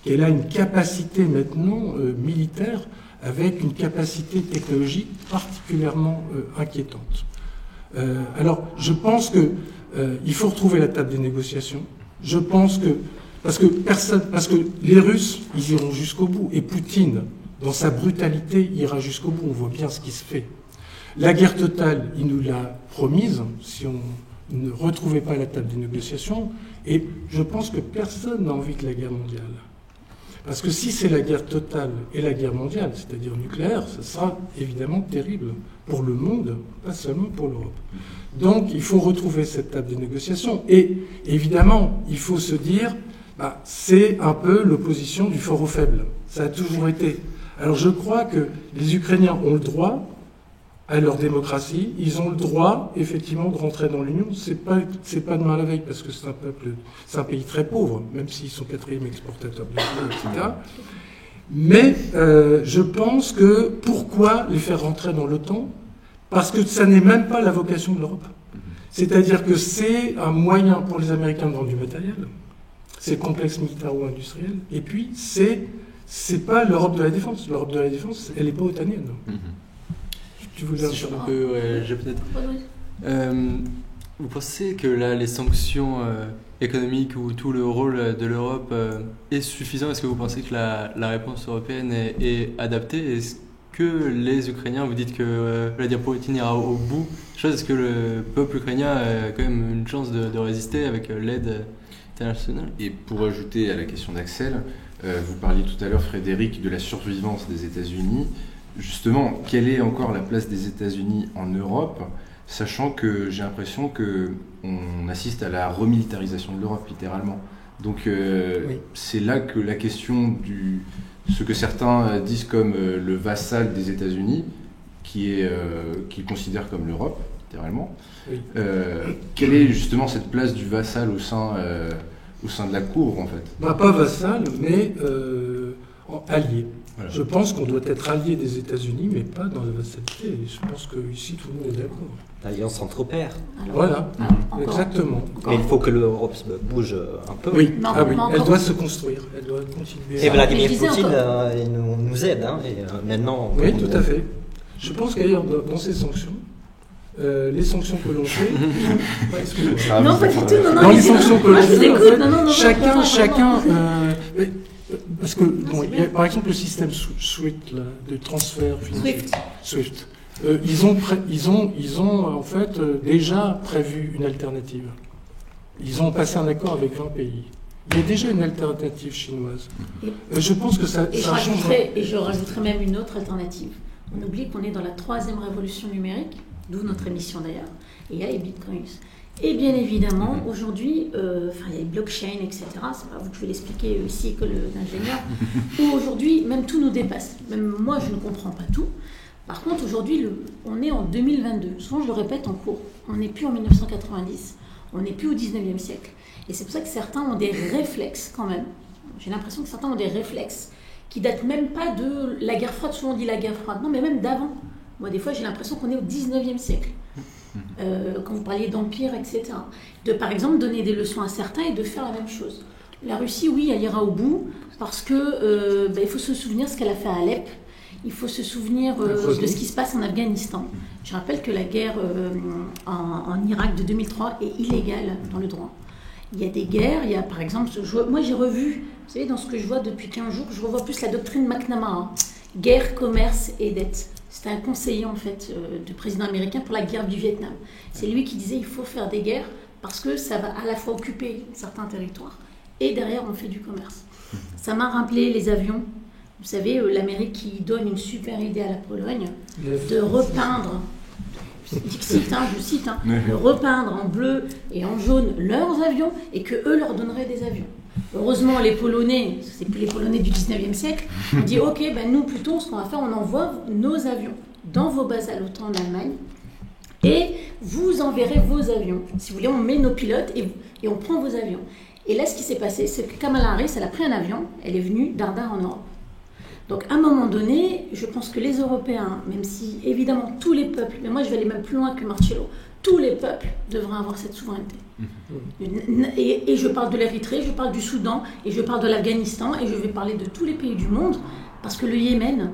qu'elle a une capacité maintenant militaire avec une capacité technologique particulièrement inquiétante. Alors, je pense que il faut retrouver la table des négociations. Je pense que parce que les Russes, ils iront jusqu'au bout, et Poutine, dans sa brutalité, ira jusqu'au bout. On voit bien ce qui se fait. La guerre totale, il nous l'a promise, si on ne retrouvait pas la table des négociations, et je pense que personne n'a envie de la guerre mondiale. Parce que si c'est la guerre totale et la guerre mondiale, c'est-à-dire nucléaire, ça sera évidemment terrible pour le monde, pas seulement pour l'Europe. Donc il faut retrouver cette table des négociations. Et évidemment, il faut se dire, c'est un peu l'opposition du fort au faible. Ça a toujours été. Alors je crois que les Ukrainiens ont le droit à leur démocratie, ils ont le droit, effectivement, de rentrer dans l'Union. C'est pas demain la veille, parce que c'est un pays très pauvre, même s'ils sont 4e exportateur de blé, etc. Mais je pense que pourquoi les faire rentrer dans l'OTAN? Parce que ça n'est même pas la vocation de l'Europe. C'est-à-dire que c'est un moyen pour les Américains de vendre du matériel, c'est le complexe militaro-industriel, et puis c'est pas l'Europe de la défense. L'Europe de la défense, elle n'est pas otanienne. Tu voulais un peu, j'ai peut-être. Vous pensez que là, les sanctions économiques ou tout le rôle de l'Europe est suffisant? Est-ce que vous pensez que la réponse européenne est adaptée? Est-ce que les Ukrainiens, vous dites que Vladimir Poutine ira au bout, est-ce que le peuple ukrainien a quand même une chance de résister avec l'aide internationale? Et pour ajouter à la question d'Axel, vous parliez tout à l'heure, Frédéric, de la survivance des États-Unis. Justement, quelle est encore la place des États-Unis en Europe, sachant que j'ai l'impression qu'on assiste à la remilitarisation de l'Europe, littéralement. Donc oui. C'est là que la question ce que certains disent comme le vassal des États-Unis, qu'ils considèrent comme l'Europe, littéralement. Oui. Quelle est justement cette place du vassal au sein de la cour, en fait? Pas vassal, mais allié. Voilà. Je pense qu'on doit être allié des États-Unis, mais pas dans la vassalité. Je pense qu'ici, tout le monde est d'accord. L'alliance entre pairs. Voilà, exactement. Mais il faut que l'Europe bouge un peu. Oui, elle doit se construire, elle doit continuer. Et Vladimir Poutine nous aide, et maintenant... Oui, tout à fait. Je pense qu'ailleurs, dans ces sanctions, les sanctions que l'on fait... Non, pas du tout, non, les sanctions que l'on fait, chacun... Parce que, il y a, par exemple, le système SWIFT, là, de transfert financier. SWIFT. Ils ont en fait déjà prévu une alternative. Ils ont passé un accord avec 20 pays. Il y a déjà une alternative chinoise. Je pense que ça change. Et je rajouterais même une autre alternative. On oublie qu'on est dans la 3e révolution numérique, d'où notre émission d'ailleurs, et il y a les bitcoins. Et bien évidemment, aujourd'hui, il y a les blockchains, etc. C'est pas vous que je vais l'expliquer ici, école d'ingénieur. Où aujourd'hui, même tout nous dépasse. Même moi, je ne comprends pas tout. Par contre, aujourd'hui, on est en 2022. Souvent, je le répète en cours. On n'est plus en 1990. On n'est plus au 19e siècle. Et c'est pour ça que certains ont des réflexes quand même. J'ai l'impression que certains ont des réflexes qui datent même pas de la guerre froide. Souvent on dit la guerre froide. Non, mais même d'avant. Moi, des fois, j'ai l'impression qu'on est au 19e siècle. Quand vous parliez d'empire, etc. De, par exemple, donner des leçons à certains et de faire la même chose. La Russie, oui, elle ira au bout, parce que il faut se souvenir ce qu'elle a fait à Alep. Il faut se souvenir de ce qui se passe en Afghanistan. Je rappelle que la guerre en Irak de 2003 est illégale dans le droit. Il y a des guerres, il y a par exemple, moi j'ai revu, vous savez, dans ce que je vois depuis 15 jours, je revois plus la doctrine McNamara, guerre, commerce et dette. C'était un conseiller en fait du président américain pour la guerre du Vietnam. C'est lui qui disait il faut faire des guerres parce que ça va à la fois occuper certains territoires et derrière on fait du commerce. Ça m'a rappelé les avions. Vous savez, l'Amérique qui donne une super idée à la Pologne de repeindre, je cite, de repeindre en bleu et en jaune leurs avions et qu'eux leur donneraient des avions. Heureusement, les Polonais, c'est plus les Polonais du 19e siècle, ont dit ok, nous plutôt, ce qu'on va faire, on envoie nos avions dans vos bases à l'OTAN en Allemagne et vous enverrez vos avions. Si vous voulez, on met nos pilotes et on prend vos avions. Et là, ce qui s'est passé, c'est que Kamala Harris, elle a pris un avion, elle est venue dardard en Europe. Donc, à un moment donné, je pense que les Européens, même si, évidemment, tous les peuples, mais moi, je vais aller même plus loin que Marcello, tous les peuples devraient avoir cette souveraineté. Et je parle de l'Érythrée, je parle du Soudan, et je parle de l'Afghanistan, et je vais parler de tous les pays du monde, parce que le Yémen,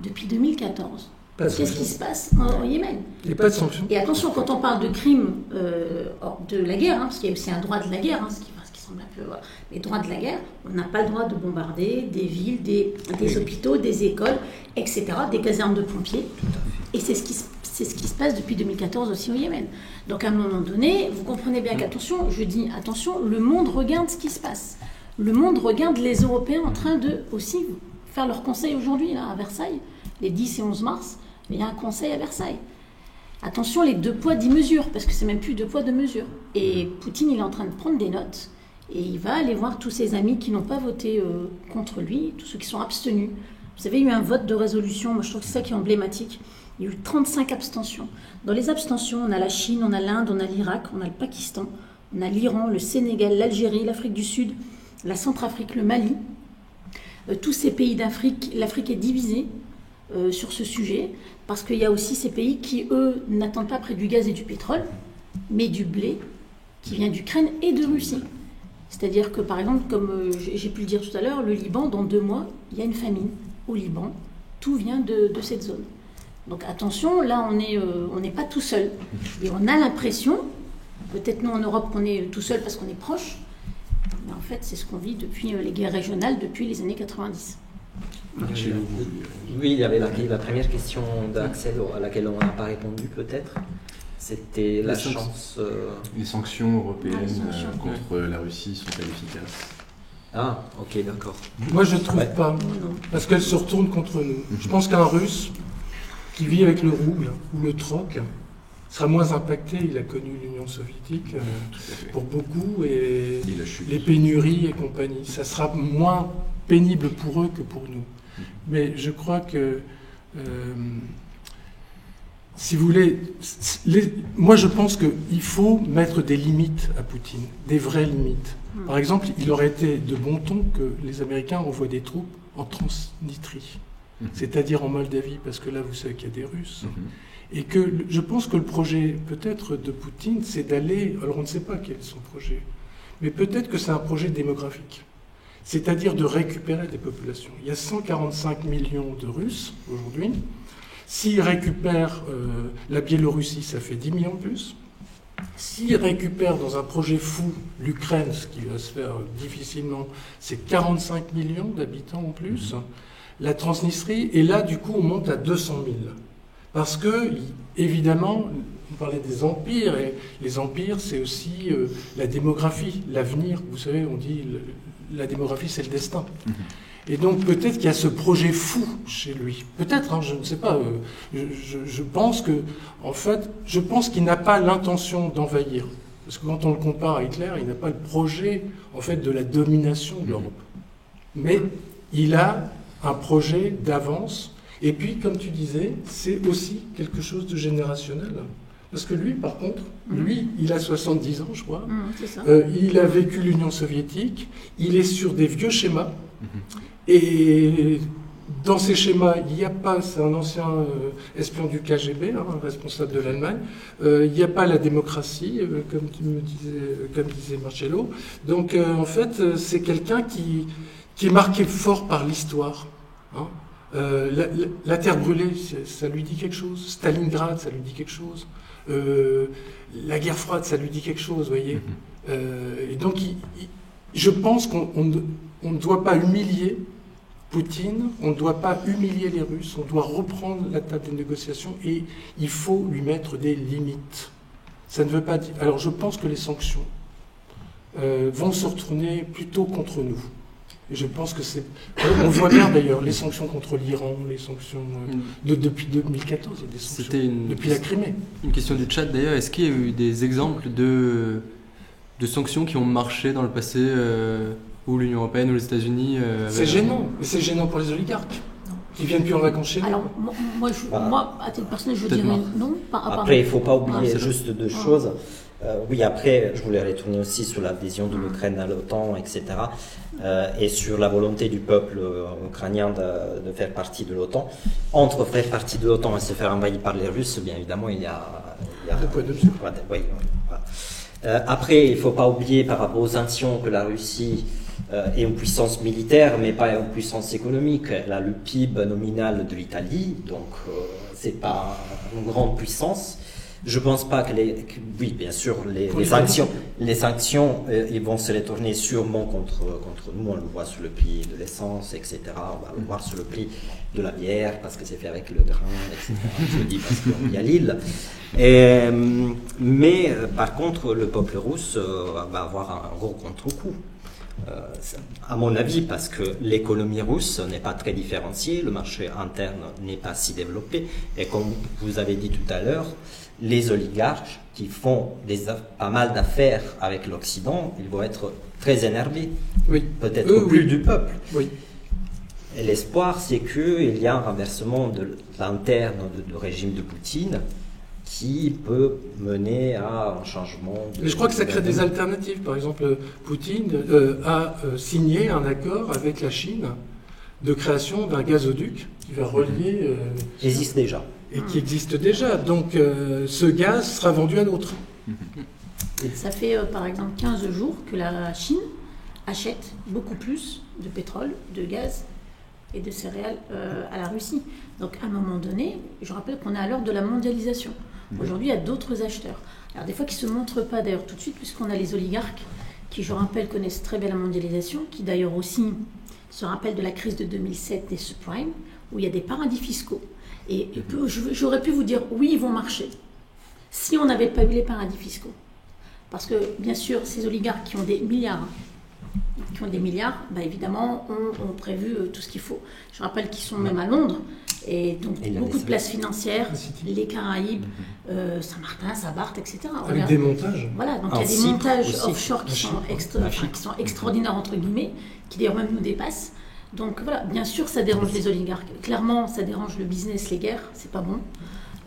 depuis 2014. Pas de Qu'est-ce sanctions. qui se passe au Yémen? Il n'y a pas de sanctions. Et attention, quand on parle de crimes de la guerre, parce qu'il y a aussi un droit de la guerre, ce qui semble un peu... Voilà. Les droits de la guerre, on n'a pas le droit de bombarder des villes, des hôpitaux, des écoles, etc., des casernes de pompiers. Et c'est ce qui se passe depuis 2014 aussi au Yémen. Donc à un moment donné, vous comprenez bien qu'attention, je dis attention, le monde regarde ce qui se passe. Le monde regarde les Européens en train de aussi faire leur conseil aujourd'hui là, à Versailles, les 10 et 11 mars. Il y a un conseil à Versailles. Attention, les 2 poids 10 mesures, parce que c'est même plus 2 poids 2 mesures. Et Poutine, il est en train de prendre des notes, et il va aller voir tous ses amis qui n'ont pas voté contre lui, tous ceux qui sont abstenus. Vous savez, il y a eu un vote de résolution, moi je trouve que c'est ça qui est emblématique. Il y a eu 35 abstentions. Dans les abstentions, on a la Chine, on a l'Inde, on a l'Irak, on a le Pakistan, on a l'Iran, le Sénégal, l'Algérie, l'Afrique du Sud, la Centrafrique, le Mali. Tous ces pays d'Afrique, l'Afrique est divisée sur ce sujet, parce qu'il y a aussi ces pays qui, eux, n'attendent pas près du gaz et du pétrole, mais du blé qui vient d'Ukraine et de Russie. C'est-à-dire que, par exemple, comme j'ai pu le dire tout à l'heure, le Liban, dans 2 mois, il y a une famine au Liban. Tout vient de cette zone. Donc attention, là, on n'est pas tout seul. Et on a l'impression, peut-être nous en Europe, qu'on est tout seul parce qu'on est proche, mais en fait, c'est ce qu'on vit depuis les guerres régionales, depuis les années 90. Oui, il y avait la première question d'Axel à laquelle on n'a pas répondu peut-être. C'était la chance... Les sanctions européennes sanctions. contre la Russie sont-elles efficaces? Ah, ok, d'accord. Moi, je ne trouve Ouais. pas, parce qu'elles se retournent contre nous. Je pense qu'un Russe qui vit avec le rouble ou le troc sera moins impacté. Il a connu l'Union soviétique Tout à fait. pour beaucoup, et Et la chute. les pénuries et compagnie. Ça sera moins pénible pour eux que pour nous. Mais je crois que, si vous voulez, moi je pense qu'il faut mettre des limites à Poutine, des vraies limites. Par exemple, il aurait été de bon ton que les Américains envoient des troupes en Transnistrie, c'est-à-dire en Moldavie, parce que là vous savez qu'il y a des Russes. Et que je pense que le projet peut-être de Poutine, c'est d'aller, alors on ne sait pas quel est son projet, mais peut-être que c'est un projet démographique. C'est-à-dire de récupérer des populations. Il y a 145 millions de Russes aujourd'hui. S'ils récupèrent la Biélorussie, ça fait 10 millions de plus. S'ils récupèrent dans un projet fou l'Ukraine, ce qui va se faire difficilement, c'est 45 millions d'habitants en plus. La Transnistrie, et là, du coup, on monte à 200 000. Parce que, évidemment, on parlait des empires, et les empires, c'est aussi la démographie, l'avenir. Vous savez, on dit la démographie, c'est le destin. Et donc, peut-être qu'il y a ce projet fou chez lui. Peut-être, hein, je ne sais pas. Je pense que, en fait, je pense qu'il n'a pas l'intention d'envahir. Parce que quand on le compare à Hitler, il n'a pas le projet, en fait, de la domination de l'Europe. Mais il a un projet d'avance. Et puis, comme tu disais, c'est aussi quelque chose de générationnel. Parce que lui, par contre, il a 70 ans, je crois. C'est ça. Il a vécu l'Union soviétique. Il est sur des vieux schémas. Et dans ces schémas, il n'y a pas, c'est un ancien espion du KGB, responsable de l'Allemagne, il n'y a pas la démocratie, comme disait Marcello. Donc, en fait, c'est quelqu'un qui est marqué fort par l'histoire. La terre brûlée, ça lui dit quelque chose. Stalingrad, ça lui dit quelque chose. La guerre froide, ça lui dit quelque chose, vous voyez. Et donc, je pense qu'on ne doit pas humilier Poutine, on ne doit pas humilier les Russes, on doit reprendre la table des négociations et il faut lui mettre des limites. Ça ne veut pas dire... Alors, je pense que les sanctions vont se retourner plutôt contre nous. Et je pense que c'est... On voit bien d'ailleurs les sanctions contre l'Iran, les sanctions depuis 2014, il y a des sanctions depuis la Crimée. Une question du chat d'ailleurs, est-ce qu'il y a eu des exemples de sanctions qui ont marché dans le passé, ou l'Union Européenne ou les États-Unis C'est gênant, mais c'est gênant pour les oligarques qui viennent plus en vacances chez nous. Alors, moi, à titre personnel, je dirais non. Après, il ne faut pas oublier juste 2 choses. Oui, après, je voulais retourner aussi sur l'adhésion de l'Ukraine à l'OTAN, etc. Et sur la volonté du peuple ukrainien de faire partie de l'OTAN. Entre faire partie de l'OTAN et se faire envahir par les Russes, bien évidemment, il y a 2 poids 2 mesures. Oui, voilà. Après, il ne faut pas oublier par rapport aux sanctions que la Russie est une puissance militaire, mais pas une puissance économique. Elle a le PIB nominal de l'Italie, donc c'est pas une grande puissance. Je pense pas oui, bien sûr, les sanctions, ils vont se retourner sûrement contre nous. On le voit sur le prix de l'essence, etc. On va le voir sur le prix de la bière parce que c'est fait avec le grain, etc. Je le dis parce qu'il y a l'île. Mais par contre, le peuple russe va avoir un gros contre-coup. À mon avis, parce que l'économie russe n'est pas très différenciée, le marché interne n'est pas si développé, et comme vous avez dit tout à l'heure, les oligarques qui font pas mal d'affaires avec l'Occident, ils vont être très énervés, Oui. peut-être plus du peuple. Oui. Et l'espoir, c'est qu'il y a un renversement de l'interne du régime de Poutine qui peut mener à un changement. Mais je crois que ça crée des alternatives. Par exemple, Poutine a signé un accord avec la Chine de création d'un gazoduc qui va relier... existe déjà. Et qui existe déjà. Donc ce gaz sera vendu à d'autres. Ça fait par exemple 15 jours que la Chine achète beaucoup plus de pétrole, de gaz et de céréales à la Russie. Donc à un moment donné, je rappelle qu'on est à l'heure de la mondialisation. Aujourd'hui, il y a d'autres acheteurs. Alors des fois qui ne se montrent pas d'ailleurs tout de suite, puisqu'on a les oligarques qui, je rappelle, connaissent très bien la mondialisation, qui d'ailleurs aussi se rappellent de la crise de 2007 des subprimes, où il y a des paradis fiscaux. Et j'aurais pu vous dire, oui, ils vont marcher, si on n'avait pas eu les paradis fiscaux. Parce que, bien sûr, ces oligarques qui ont des milliards, bah, évidemment, ont prévu tout ce qu'il faut. Je rappelle qu'ils sont même à Londres, et donc beaucoup de places financières, les Caraïbes, Saint-Martin, Saint-Barth, etc. Avec des montages. Voilà, donc il y a des montages offshore qui sont extraordinaires, entre guillemets, qui d'ailleurs même nous dépassent. Donc voilà, bien sûr, ça dérange les oligarques. Clairement, ça dérange le business, les guerres, c'est pas bon.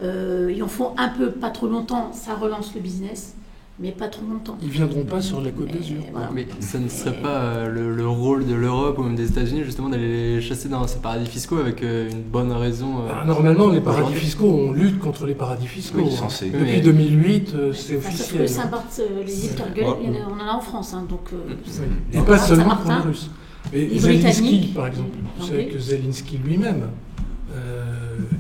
Ils en font un peu, pas trop longtemps, ça relance le business, mais pas trop longtemps. Ils viendront pas sur la Côte d'Azur. Voilà. Mais ça ne serait pas le rôle de l'Europe ou même des États-Unis justement d'aller les chasser dans ces paradis fiscaux avec une bonne raison Normalement, les paradis fiscaux, on lutte contre les paradis fiscaux. Oui, censé. Depuis 2008, c'est Sauf officiel. que Saint-Barth, les îles Kerguelen, on en a en France, hein, donc. Et pas seulement pour Saint-Martin, les Russes. Et les Zelensky, Britanniques, par exemple. Vous savez que Zelensky lui-même,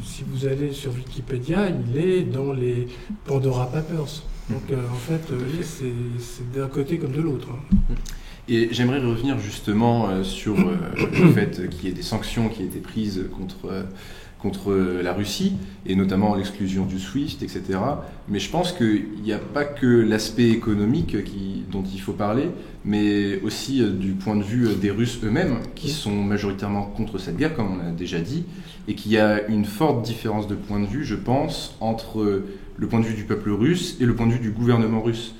si vous allez sur Wikipédia, il est dans les Pandora Papers. Donc en fait, c'est d'un côté comme de l'autre. Et j'aimerais revenir justement sur le fait qu'il y ait des sanctions qui aient été prises contre la Russie, et notamment l'exclusion du SWIFT, etc. Mais je pense qu'il n'y a pas que l'aspect économique dont il faut parler, mais aussi du point de vue des Russes eux-mêmes, qui sont majoritairement contre cette guerre, comme on a déjà dit, et qu'il y a une forte différence de point de vue, je pense, entre le point de vue du peuple russe et le point de vue du gouvernement russe.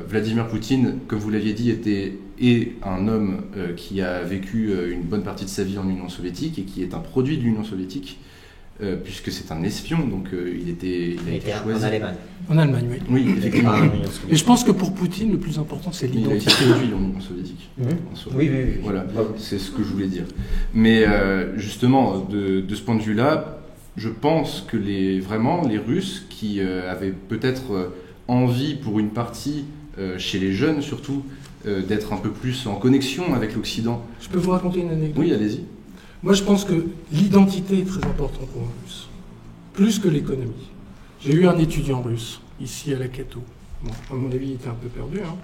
Vladimir Poutine, comme vous l'aviez dit, est un homme qui a vécu une bonne partie de sa vie en Union soviétique et qui est un produit de l'Union soviétique, puisque c'est un espion, donc il a été choisi. En Allemagne. En Allemagne, oui. Oui, effectivement. Et je pense que pour Poutine, le plus important, c'est Il a été l'identité. produit en Union soviétique. en soi. Oui. Voilà, c'est ce que je voulais dire. Mais justement, de ce point de vue-là, je pense que les Russes qui avaient peut-être envie pour une partie, chez les jeunes surtout, d'être un peu plus en connexion avec l'Occident. Je peux vous raconter une anecdote? Oui, allez-y. Moi, je pense que l'identité est très importante pour un Russe, plus que l'économie. J'ai eu un étudiant russe, ici à la Cato. Bon, à mon avis, il était un peu perdu. Hein.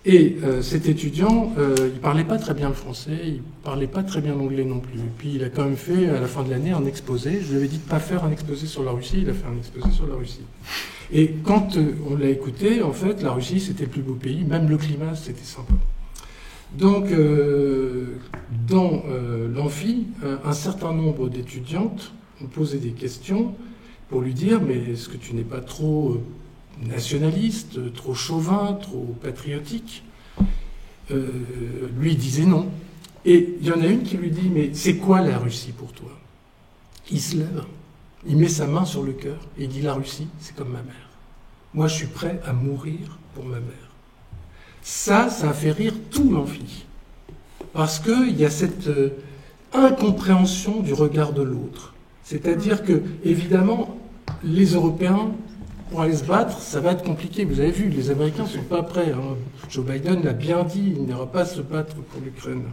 Et cet étudiant, il parlait pas très bien le français, il parlait pas très bien l'anglais non plus. Et puis, il a quand même fait, à la fin de l'année, un exposé. Je lui avais dit de ne pas faire un exposé sur la Russie, il a fait un exposé sur la Russie. Et quand on l'a écouté, en fait, la Russie, c'était le plus beau pays, même le climat, c'était sympa. Donc, dans l'amphi, un certain nombre d'étudiantes ont posé des questions pour lui dire « Mais est-ce que tu n'es pas trop nationaliste, trop chauvin, trop patriotique ?» Lui disait non. Et il y en a une qui lui dit « Mais c'est quoi la Russie pour toi ?» Il se lève, il met sa main sur le cœur et il dit « La Russie, c'est comme ma mère. Moi, je suis prêt à mourir pour ma mère. » Ça a fait rire tout l'amphi. Parce qu'il y a cette incompréhension du regard de l'autre. C'est-à-dire que, évidemment, les Européens pour aller se battre, ça va être compliqué. Vous avez vu, les Américains ne sont pas prêts. Hein. Joe Biden l'a bien dit, il n'ira pas se battre pour l'Ukraine.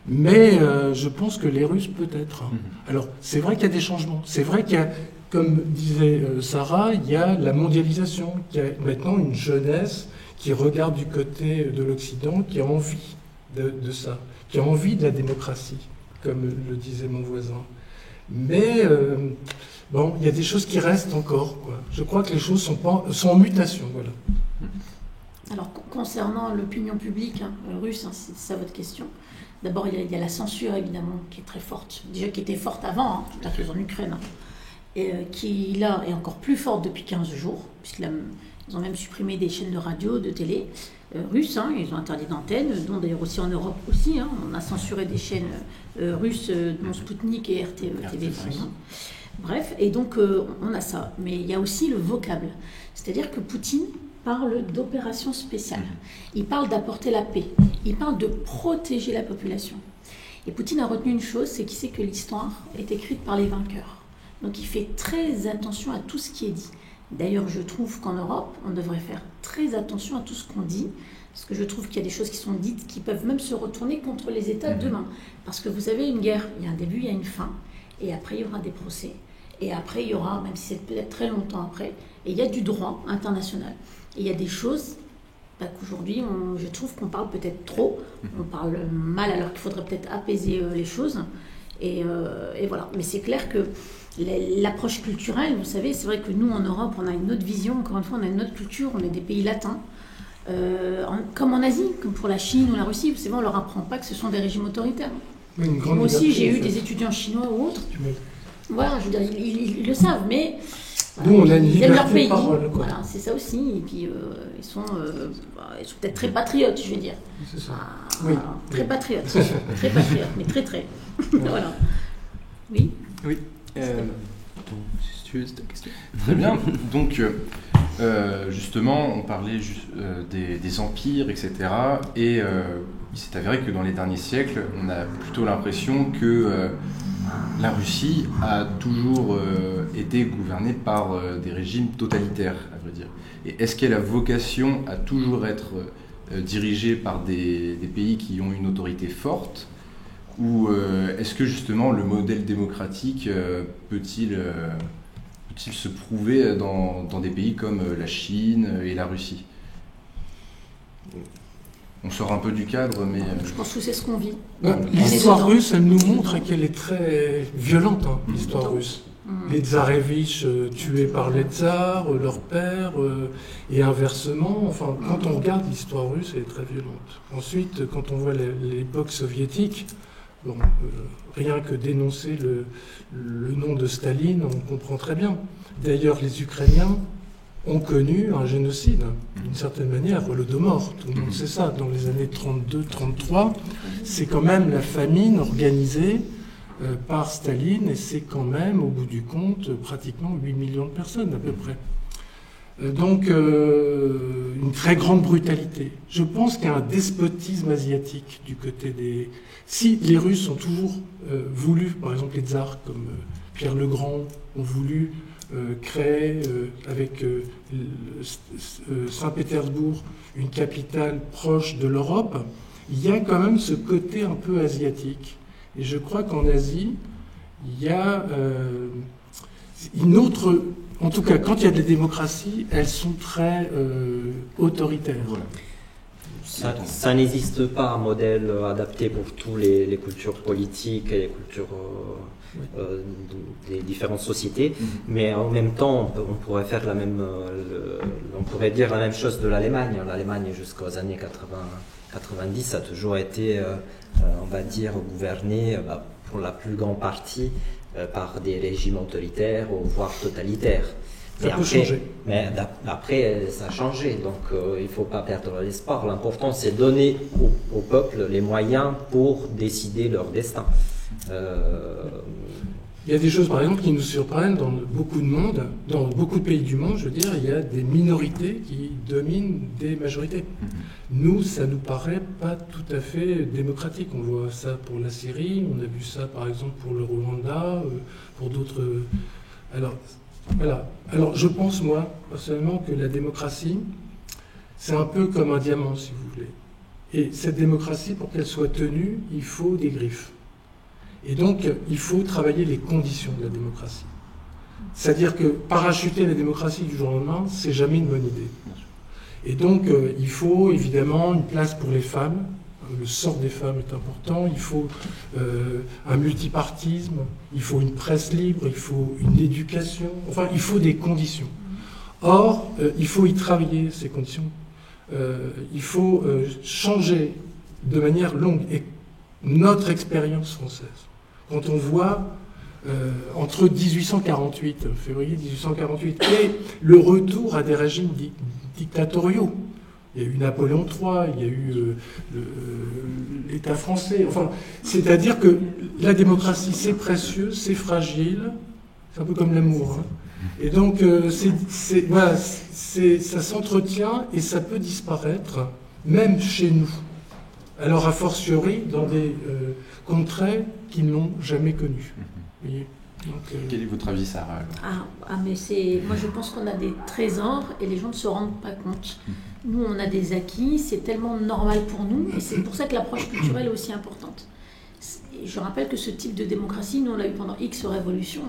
Mais je pense que les Russes, peut-être. Alors, c'est vrai qu'il y a des changements. C'est vrai qu'il y a, comme disait Sarah, il y a la mondialisation. Il y a maintenant une jeunesse qui regarde du côté de l'Occident, qui a envie de ça, qui a envie de la démocratie, comme le disait mon voisin. Mais, bon, il y a des choses qui restent encore, quoi. Je crois que les choses sont en mutation, voilà. Alors, concernant l'opinion publique russe, c'est ça votre question. D'abord, il y a la censure, évidemment, qui est très forte. Déjà, qui était forte avant, la crise en Ukraine. Et qui, là, est encore plus forte depuis 15 jours, puisqu'ils ont même supprimé des chaînes de radio, de télé russes. Ils ont interdit d'antenne, dont d'ailleurs aussi en Europe aussi. On a censuré des chaînes russes, dont Sputnik et RTE TV, par exemple. Bref, et donc, on a ça. Mais il y a aussi le vocable. C'est-à-dire que Poutine parle d'opération spéciale. Il parle d'apporter la paix. Il parle de protéger la population. Et Poutine a retenu une chose, c'est qu'il sait que l'histoire est écrite par les vainqueurs. Donc il fait très attention à tout ce qui est dit. D'ailleurs, je trouve qu'en Europe, on devrait faire très attention à tout ce qu'on dit, parce que je trouve qu'il y a des choses qui sont dites qui peuvent même se retourner contre les États demain. Parce que vous avez une guerre, il y a un début, il y a une fin, et après il y aura des procès. Et après il y aura, même si c'est peut-être très longtemps après, et il y a du droit international. Et il y a des choses qu'aujourd'hui, je trouve qu'on parle peut-être trop, on parle mal alors qu'il faudrait peut-être apaiser les choses. Et voilà. Mais c'est clair que l'approche culturelle, vous savez, c'est vrai que nous en Europe, on a une autre vision, encore une fois, on a une autre culture, on est des pays latins. Comme en Asie, comme pour la Chine ou la Russie, vous savez, on ne leur apprend pas que ce sont des régimes autoritaires. Moi aussi, j'ai eu des étudiants chinois ou autres. Voilà, je veux dire, ils le savent, mais nous, on a une ils aiment leur liberté pays. de parole, quoi. Voilà, c'est ça aussi. Et puis, ils sont peut-être très patriotes, je veux dire. C'est ça. Voilà, très patriotes. Très patriotes, mais très, très. Voilà. Oui. Oui. Si tu veux, c'est ta question. Très bien. Donc, justement, on parlait des empires, etc. Et il s'est avéré que dans les derniers siècles, on a plutôt l'impression que la Russie a toujours été gouvernée par des régimes totalitaires, à vrai dire. Et est-ce qu'elle a vocation à toujours être dirigée par des pays qui ont une autorité forte, ou est-ce que justement le modèle démocratique peut-il se prouver dans des pays comme la Chine et la Russie ? On sort un peu du cadre, mais... Je pense que c'est ce qu'on vit. L'histoire russe, elle nous montre qu'elle est très violente, l'histoire russe. Les tsaréviches tués par les tsars, leur père, et inversement. Enfin, quand on regarde l'histoire russe, elle est très violente. Ensuite, quand on voit l'époque soviétique, bon, rien que dénoncer le nom de Staline, on comprend très bien. D'ailleurs, les Ukrainiens ont connu un génocide, d'une certaine manière, l'Holodomor. Tout le monde sait ça. Dans les années 32-33, c'est quand même la famine organisée par Staline, et c'est quand même, au bout du compte, pratiquement 8 millions de personnes, à peu près. Donc, une très grande brutalité. Je pense qu'il y a un despotisme asiatique du côté des... Si les Russes ont toujours voulu, par exemple les tsars comme Pierre le Grand, ont voulu créer avec Saint-Pétersbourg une capitale proche de l'Europe, il y a quand même ce côté un peu asiatique. Et je crois qu'en Asie, il y a une autre... En tout cas, quand il y a des démocraties, elles sont très autoritaires. Voilà. Ça n'existe pas un modèle adapté pour toutes les cultures politiques et les cultures des différentes sociétés, mais en même temps, on pourrait faire on pourrait dire la même chose de l'Allemagne. L'Allemagne, jusqu'aux années 90, a toujours été, on va dire, gouvernée pour la plus grande partie par des régimes autoritaires ou voire totalitaires. Mais après, ça a changé, donc il ne faut pas perdre l'espoir. L'important, c'est donner au peuple les moyens pour décider leur destin. Il y a des choses, par exemple, qui nous surprennent dans beaucoup de monde, dans beaucoup de pays du monde, je veux dire, il y a des minorités qui dominent des majorités. Nous, ça nous paraît pas tout à fait démocratique. On voit ça pour la Syrie, on a vu ça, par exemple, pour le Rwanda, pour d'autres... Alors, Voilà. Alors je pense, moi, personnellement, que la démocratie, c'est un peu comme un diamant, si vous voulez. Et cette démocratie, pour qu'elle soit tenue, il faut des griffes. Et donc, il faut travailler les conditions de la démocratie. C'est-à-dire que parachuter la démocratie du jour au lendemain, c'est jamais une bonne idée. Et donc, il faut évidemment une place pour les femmes. Le sort des femmes est important. Il faut un multipartisme. Il faut une presse libre. Il faut une éducation. Enfin, il faut des conditions. Or, il faut y travailler, ces conditions. Il faut changer de manière longue. Et notre expérience française, quand on voit entre 1848, février 1848, et le retour à des régimes dictatoriaux. Il y a eu Napoléon III, il y a eu l'État français. Enfin, c'est-à-dire que la démocratie, c'est précieux, c'est fragile, c'est un peu comme l'amour. Hein. Et donc, voilà, ça s'entretient et ça peut disparaître, même chez nous. Alors, a fortiori, dans des contrées qui ne l'ont jamais connu. Vous voyez ? Donc, quel est votre avis, Sarah? Mais moi je pense qu'on a des trésors et les gens ne se rendent pas compte. Nous, on a des acquis, c'est tellement normal pour nous et c'est pour ça que l'approche culturelle est aussi importante. Je rappelle que ce type de démocratie, nous on l'a eu pendant X révolutions.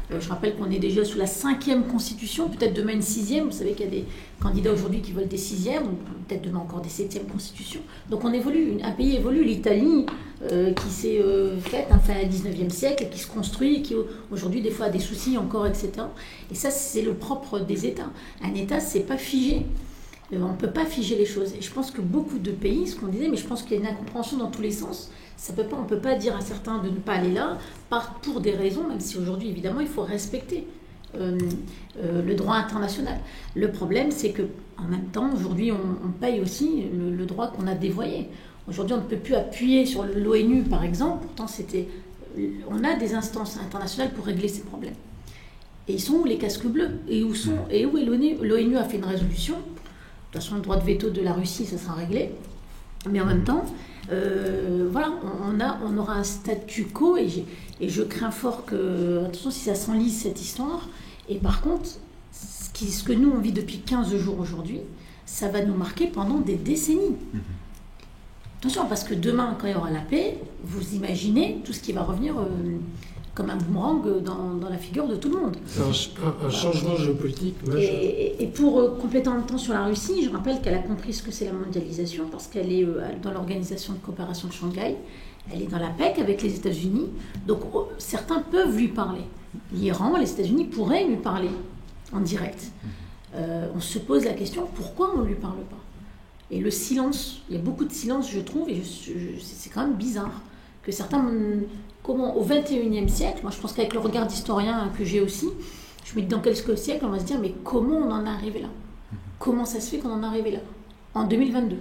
Je rappelle qu'on est déjà sous la 5e constitution, peut-être demain une 6e. Vous savez qu'il y a des candidats aujourd'hui qui veulent des 6e, ou peut-être demain encore des 7e constitutions. Donc on évolue, un pays évolue. L'Italie, qui s'est faite fin du 19e siècle, qui se construit, et qui aujourd'hui des fois a des soucis encore, etc. Et ça, c'est le propre des États. Un État, c'est pas figé. On ne peut pas figer les choses. Et je pense que beaucoup de pays, ce qu'on disait, mais je pense qu'il y a une incompréhension dans tous les sens. On ne peut pas dire à certains de ne pas aller là, pour des raisons, même si aujourd'hui, évidemment, il faut respecter le droit international. Le problème, c'est qu'en même temps, aujourd'hui, on paye aussi le droit qu'on a dévoyé. Aujourd'hui, on ne peut plus appuyer sur l'ONU, par exemple. Pourtant, on a des instances internationales pour régler ces problèmes. Et ils sont où les casques bleus? Et où est l'ONU? L'ONU a fait une résolution. De toute façon, le droit de veto de la Russie, ça sera réglé. Mais en même temps, voilà, on aura un statu quo et je crains fort que, attention, si ça s'enlise cette histoire. Et par contre, ce que nous, on vit depuis 15 jours aujourd'hui, ça va nous marquer pendant des décennies. Attention, parce que demain, quand il y aura la paix, vous imaginez tout ce qui va revenir comme un boomerang dans la figure de tout le monde. C'est un changement géopolitique majeur. Et pour compléter en même temps sur la Russie, je rappelle qu'elle a compris ce que c'est la mondialisation parce qu'elle est dans l'Organisation de coopération de Shanghai, elle est dans la PEC avec les États-Unis, donc certains peuvent lui parler. L'Iran, les États-Unis pourraient lui parler en direct. On se pose la question, pourquoi on ne lui parle pas? Et le silence, il y a beaucoup de silence, je trouve, et c'est quand même bizarre que certains... Comment, au XXIe siècle, moi je pense qu'avec le regard d'historien que j'ai aussi, je me dis dans quelques siècles, on va se dire, mais comment on en est arrivé là? Comment ça se fait qu'on en est arrivé là? En 2022.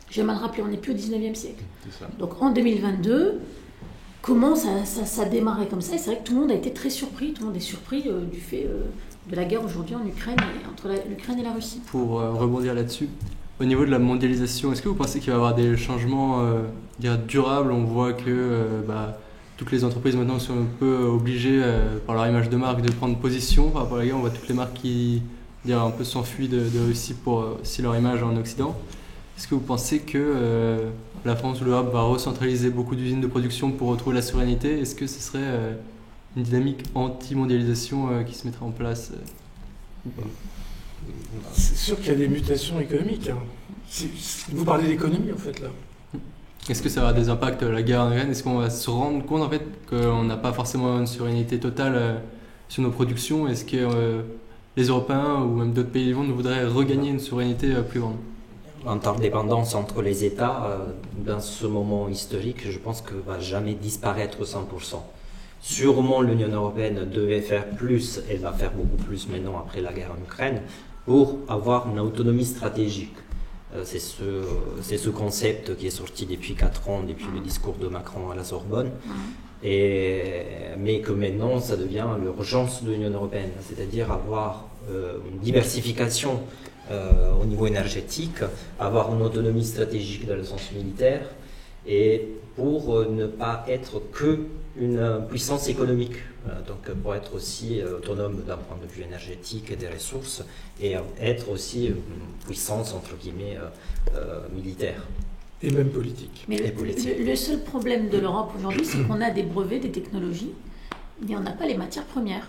J'aime à le rappeler, on n'est plus au XIXe siècle. Donc en 2022, comment ça démarrait comme ça? Et c'est vrai que tout le monde a été très surpris, tout le monde est surpris du fait de la guerre aujourd'hui en Ukraine, entre l'Ukraine et la Russie. Pour rebondir là-dessus, au niveau de la mondialisation, est-ce que vous pensez qu'il va y avoir des changements durables? On voit que toutes les entreprises maintenant sont un peu obligées, par leur image de marque, de prendre position par rapport à la guerre. On voit toutes les marques qui un peu s'enfuient de Russie pour aussi leur image en Occident. Est-ce que vous pensez que la France ou l'Europe va recentraliser beaucoup d'usines de production pour retrouver la souveraineté? Est-ce que ce serait une dynamique anti-mondialisation qui se mettrait en place ou pas? C'est sûr qu'il y a des mutations économiques. Hein. Vous parlez d'économie en fait là. Est-ce que ça aura des impacts, la guerre en Ukraine? Est-ce qu'on va se rendre compte en fait qu'on n'a pas forcément une souveraineté totale sur nos productions? Est-ce que les Européens ou même d'autres pays du monde voudraient regagner une souveraineté plus grande? L'interdépendance entre les États, dans ce moment historique, je pense que va jamais disparaître 100%. Sûrement l'Union européenne devait faire plus, elle va faire beaucoup plus maintenant après la guerre en Ukraine, pour avoir une autonomie stratégique. C'est ce concept qui est sorti depuis 4 ans, depuis le discours de Macron à la Sorbonne, mais que maintenant ça devient l'urgence de l'Union européenne, c'est-à-dire avoir une diversification au niveau énergétique, avoir une autonomie stratégique dans le sens militaire et pour ne pas être que une puissance économique, donc pour être aussi autonome d'un point de vue énergétique et des ressources, et être aussi une puissance entre guillemets militaire. Et même politique. Mais le seul problème de l'Europe aujourd'hui, c'est qu'on a des brevets, des technologies, mais on n'a pas les matières premières.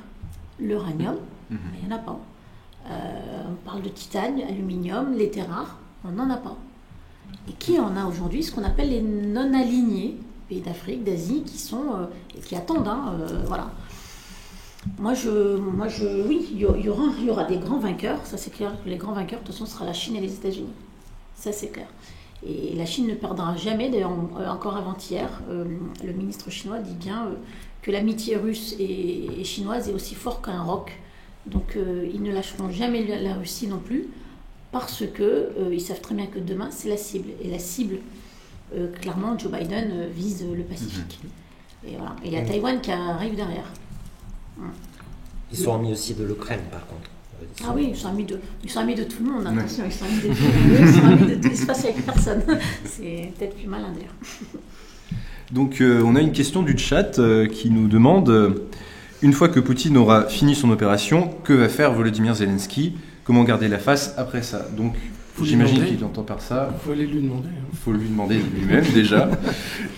L'uranium, il n'y en a pas. On parle de titane, aluminium, les terres rares, on n'en a pas. Et qui en a aujourd'hui? Ce qu'on appelle les non-alignés, pays d'Afrique, d'Asie, qui attendent. Voilà. Oui, il y aura des grands vainqueurs. Ça, c'est clair que les grands vainqueurs, de toute façon, ce sera la Chine et les États-Unis. Ça, c'est clair. Et la Chine ne perdra jamais. D'ailleurs, encore avant-hier, le ministre chinois dit bien que l'amitié russe et chinoise est aussi forte qu'un roc. Donc, ils ne lâcheront jamais la Russie non plus, parce qu'ils savent très bien que demain, c'est la cible. Et la cible, clairement, Joe Biden vise le Pacifique. Et voilà. Et il y a Taïwan qui arrive derrière. Ils sont amis aussi de l'Ukraine, par contre. Ah oui, ils sont amis de tout le monde. Attention, ils sont amis de tout le monde. Ils sont amis de tout. Ils se passent avec personne. C'est peut-être plus malin d'ailleurs. Donc, on a une question du chat qui nous demande une fois que Poutine aura fini son opération, que va faire Volodymyr Zelensky? Comment garder la face après ça? Donc, j'imagine qu'il entend par ça. Il faut aller lui demander. Il faut lui demander lui-même déjà.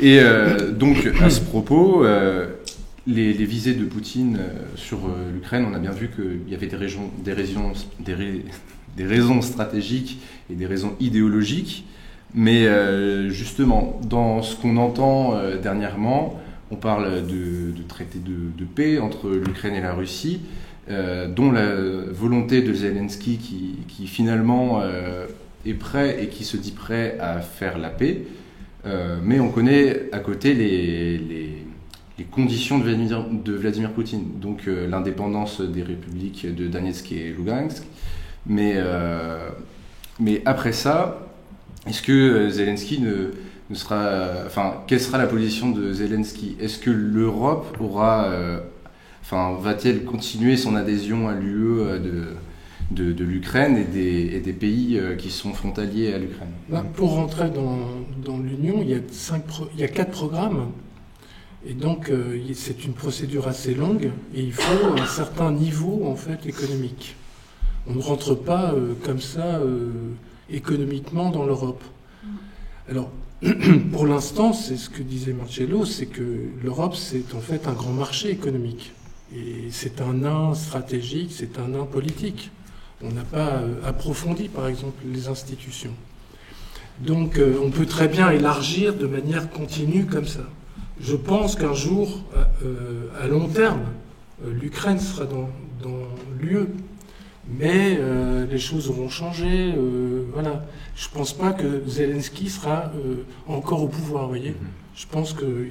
Et donc, à ce propos, les visées de Poutine sur l'Ukraine, on a bien vu qu'il y avait des raisons stratégiques et des raisons idéologiques. Mais justement, dans ce qu'on entend dernièrement, on parle de traité de paix entre l'Ukraine et la Russie, dont la volonté de Zelensky qui finalement est prêt et qui se dit prêt à faire la paix. Mais on connaît à côté les conditions de Vladimir Poutine, donc l'indépendance des républiques de Donetsk et Lugansk. Mais après ça, est-ce que Zelensky ne sera... Enfin, quelle sera la position de Zelensky? Est-ce que l'Europe va-t-elle continuer son adhésion à l'UE de l'Ukraine et des pays qui sont frontaliers à l'Ukraine? Pour rentrer dans l'Union, il y a 4 programmes. Et donc, c'est une procédure assez longue et il faut un certain niveau en fait économique. On ne rentre pas comme ça économiquement dans l'Europe. Alors, pour l'instant, c'est ce que disait Marcello, c'est que l'Europe, c'est en fait un grand marché économique. Et c'est un nain stratégique, c'est un nain politique. On n'a pas approfondi, par exemple, les institutions. Donc, on peut très bien élargir de manière continue comme ça. Je pense qu'un jour, à long terme, l'Ukraine sera dans l'UE. Mais les choses auront changé. Voilà. Je ne pense pas que Zelensky sera encore au pouvoir, vous voyez. Je pense que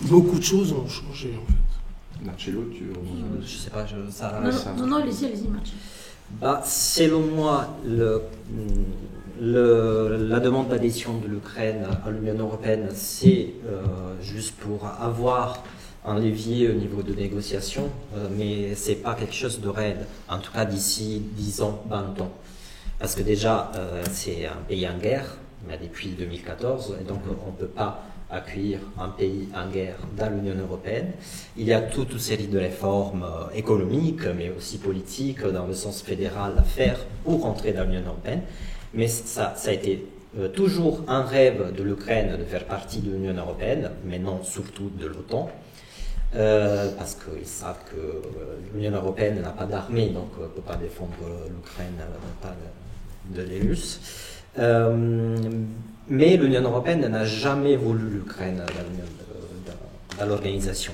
beaucoup de choses ont changé, en fait. Marcello, je sais pas, Non, allez-y, Marcello. Selon moi, la demande d'adhésion de l'Ukraine à l'Union européenne, c'est juste pour avoir un levier au niveau de négociation, mais ce n'est pas quelque chose de réel, en tout cas d'ici 10 ans, 20 ans. Parce que déjà, c'est un pays en guerre, mais depuis 2014, et donc on ne peut pas accueillir un pays en guerre dans l'Union européenne. Il y a toute une série de réformes économiques, mais aussi politiques, dans le sens fédéral à faire pour entrer dans l'Union européenne. Mais ça a été toujours un rêve de l'Ukraine de faire partie de l'Union européenne, mais non surtout de l'OTAN. Parce qu'ils savent que l'Union européenne n'a pas d'armée, donc ne peut pas défendre l'Ukraine de les Russes. Mais l'Union européenne n'a jamais voulu l'Ukraine dans l'organisation.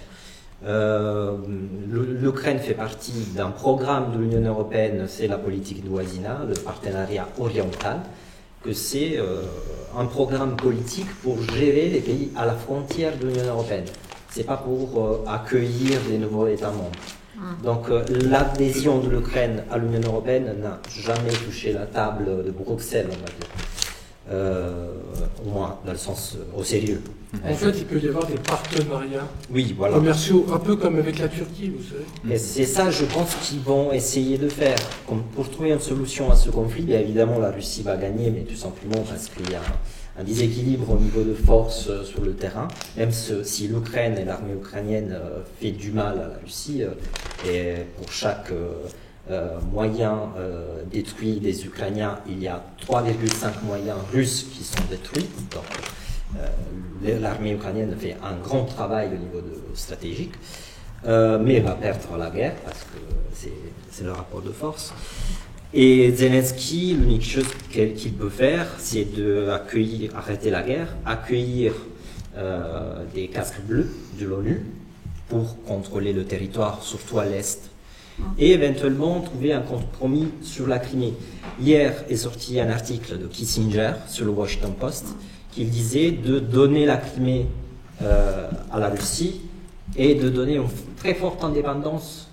L'Ukraine fait partie d'un programme de l'Union européenne, c'est la politique de voisinage, le partenariat oriental, que c'est un programme politique pour gérer les pays à la frontière de l'Union européenne. Ce n'est pas pour accueillir les nouveaux États membres. Donc l'adhésion de l'Ukraine à l'Union européenne n'a jamais touché la table de Bruxelles, on va dire. au moins dans le sens au sérieux. En fait, il peut y avoir des partenariats Oui, voilà. commerciaux, un peu comme avec la Turquie, vous savez. Et c'est ça, je pense, qu'ils vont essayer de faire. Pour trouver une solution à ce conflit, bien évidemment, la Russie va gagner, mais tout simplement parce qu'il y a un déséquilibre au niveau de force sur le terrain, même si l'Ukraine et l'armée ukrainienne fait du mal à la Russie, et pour chaque moyen détruit des Ukrainiens, il y a 3,5 moyens russes qui sont détruits. Donc, l'armée ukrainienne fait un grand travail au niveau stratégique, mais va perdre la guerre parce que c'est le rapport de force. Et Zelensky, l'unique chose qu'il peut faire, c'est arrêter la guerre, accueillir des casques bleus de l'ONU pour contrôler le territoire, surtout à l'est, et éventuellement trouver un compromis sur la Crimée. Hier est sorti un article de Kissinger sur le Washington Post qui disait de donner la Crimée à la Russie et de donner une très forte indépendance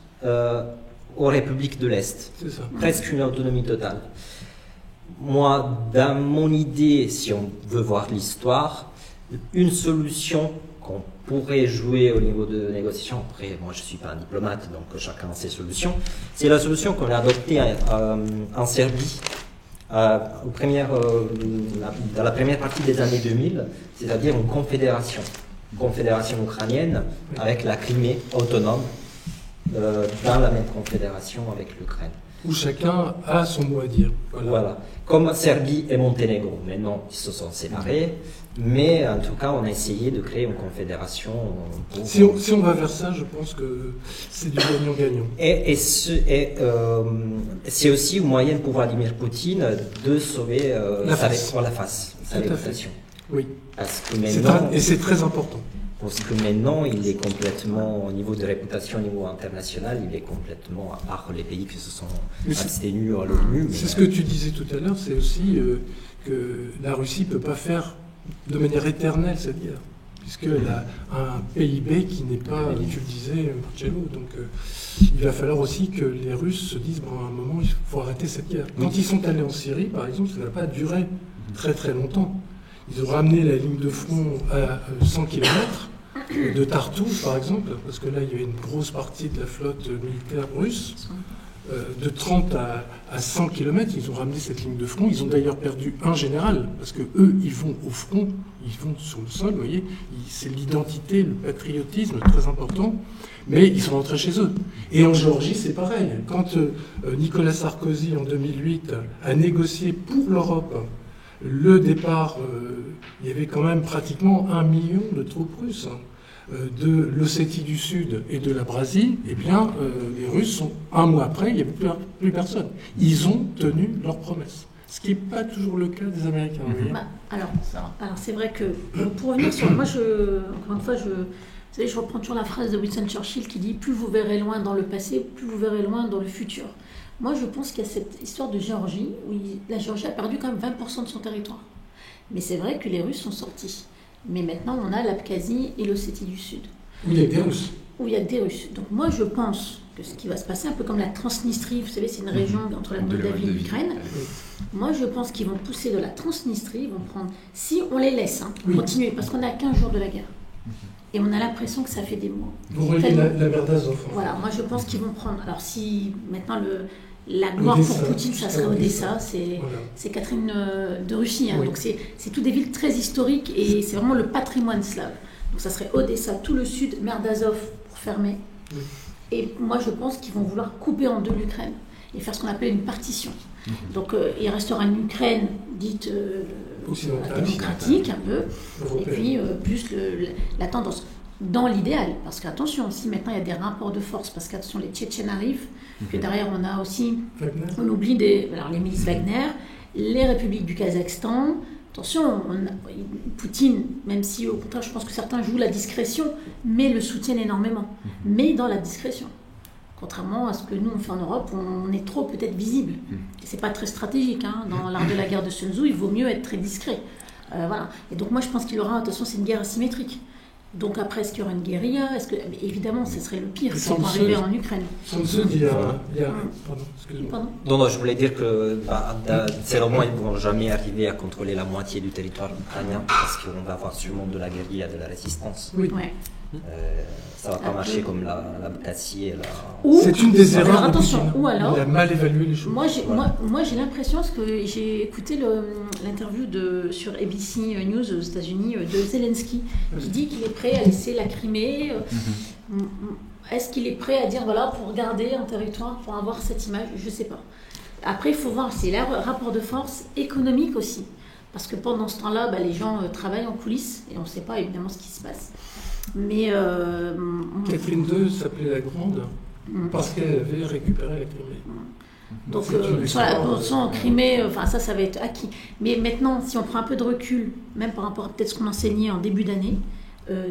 aux républiques de l'Est. Presque une autonomie totale. Moi, dans mon idée, si on veut voir l'histoire, une solution qu'on pourrait jouer au niveau de négociation, après, moi je ne suis pas un diplomate, donc chacun a ses solutions, c'est la solution qu'on a adoptée en Serbie dans la première partie des années 2000, c'est-à-dire une confédération ukrainienne avec la Crimée autonome dans la même confédération avec l'Ukraine. Où chacun a son mot à dire. Voilà. Comme Serbie et Monténégro. Maintenant, ils se sont séparés, mais en tout cas, on a essayé de créer une confédération. Si on va vers ça, je pense que c'est du gagnant-gagnant. Et c'est aussi un moyen pour Vladimir Poutine de sauver sa réputation. Oui. Parce que maintenant, et c'est très important. Parce que maintenant, il est complètement, au niveau de réputation, au niveau international, il est complètement, à part les pays qui se sont abstenus à l'ONU. C'est ce que tu disais tout à l'heure, c'est aussi que la Russie ne peut pas faire de manière éternelle cette guerre, puisqu'elle a un PIB qui n'est pas, tu le disais, Marcello, donc il va falloir aussi que les Russes se disent, bon, à un moment, il faut arrêter cette guerre. Quand ils sont allés en Syrie, par exemple, ça n'a pas duré très très longtemps. Ils ont ramené la ligne de front à 100 km de Tartous, par exemple, parce que là, il y avait une grosse partie de la flotte militaire russe. De 30 à 100 km, ils ont ramené cette ligne de front. Ils ont d'ailleurs perdu un général, parce que eux, ils vont au front, ils vont sur le sol, vous voyez. C'est l'identité, le patriotisme très important, mais ils sont rentrés chez eux. Et en Géorgie, c'est pareil. Quand Nicolas Sarkozy, en 2008, a négocié pour l'Europe le départ, il y avait quand même pratiquement 1 million de troupes russes de l'Ossétie du Sud et de l'Abkhazie. Eh bien, les Russes, un mois après, il n'y avait plus personne. Ils ont tenu leurs promesses. Ce qui n'est pas toujours le cas des Américains. Alors c'est vrai que, pour revenir sur... Moi, encore une fois, vous savez, je reprends toujours la phrase de Winston Churchill qui dit « Plus vous verrez loin dans le passé, plus vous verrez loin dans le futur ». Moi, je pense qu'il y a cette histoire de Géorgie, où la Géorgie a perdu quand même 20% de son territoire. Mais c'est vrai que les Russes sont sortis. Mais maintenant, on a l'Abkhazie et l'Ossétie du Sud. Où il y a des Russes. Où il y a des Russes. Donc moi, je pense que ce qui va se passer, un peu comme la Transnistrie, vous savez, c'est une région entre la Moldavie et l'Ukraine. Moi, je pense qu'ils vont pousser de la Transnistrie, ils vont prendre... Si on les laisse continuer, parce qu'on est à 15 jours de la guerre. Et on a l'impression que ça fait des mois. Vous reliez la mer d'Azov. Voilà, moi je pense qu'ils vont prendre... Alors si maintenant la gloire Odessa, pour Poutine, ça serait Odessa, c'est Catherine de Russie. Hein, donc c'est toutes des villes très historiques et c'est vraiment le patrimoine slave. Donc ça serait Odessa, tout le sud, mer d'Azov pour fermer. Et moi je pense qu'ils vont vouloir couper en deux l'Ukraine et faire ce qu'on appelle une partition. Donc il restera une Ukraine dite démocratique un peu, et puis plus la tendance. Dans l'idéal, parce qu'attention, si maintenant il y a des rapports de force, parce qu'attention, les Tchétchènes arrivent, que derrière on a aussi, on oublie les milices Wagner, les républiques du Kazakhstan. Attention, Poutine, même si au contraire je pense que certains jouent la discrétion, mais le soutiennent énormément, mais dans la discrétion. Contrairement à ce que nous on fait en Europe, on est trop peut-être visible. Et c'est pas très stratégique, hein. Dans l'art de la guerre de Sun Tzu, il vaut mieux être très discret. Voilà. Et donc moi je pense qu'il y aura, attention, c'est une guerre asymétrique. Donc après, est-ce qu'il y aura une guérilla? Mais évidemment, ce serait le pire si on Sans arriver ce- en Ukraine. Sun Tzu dit, pardon, excuse-moi. Pardon? Non, je voulais dire que selon moi, ils ne vont jamais arriver à contrôler la moitié du territoire ukrainien parce qu'on va avoir sûrement de la guérilla, de la résistance. Oui. Ouais. Ça va pas marcher comme l'Abkhazie et la... Ou- C'est une des alors, erreurs de attention, Poutine. ou alors- Il a mal évalué les choses. Moi, j'ai l'impression, parce que j'ai écouté l'interview sur ABC News aux États-Unis de Zelensky, qui dit qu'il est prêt à laisser la Crimée. Est-ce qu'il est prêt à dire, voilà, pour garder un territoire, pour avoir cette image? Je ne sais pas. Après, il faut voir, c'est le rapport de force économique aussi. Parce que pendant ce temps-là, les gens travaillent en coulisses et on ne sait pas évidemment ce qui se passe. Mais Catherine II s'appelait la Grande parce qu'elle avait récupéré la Crimée. donc C'est une sur la histoire, portion en Crimée, ça va être acquis. Mais maintenant, si on prend un peu de recul, même par rapport à peut-être ce qu'on enseignait en début d'année,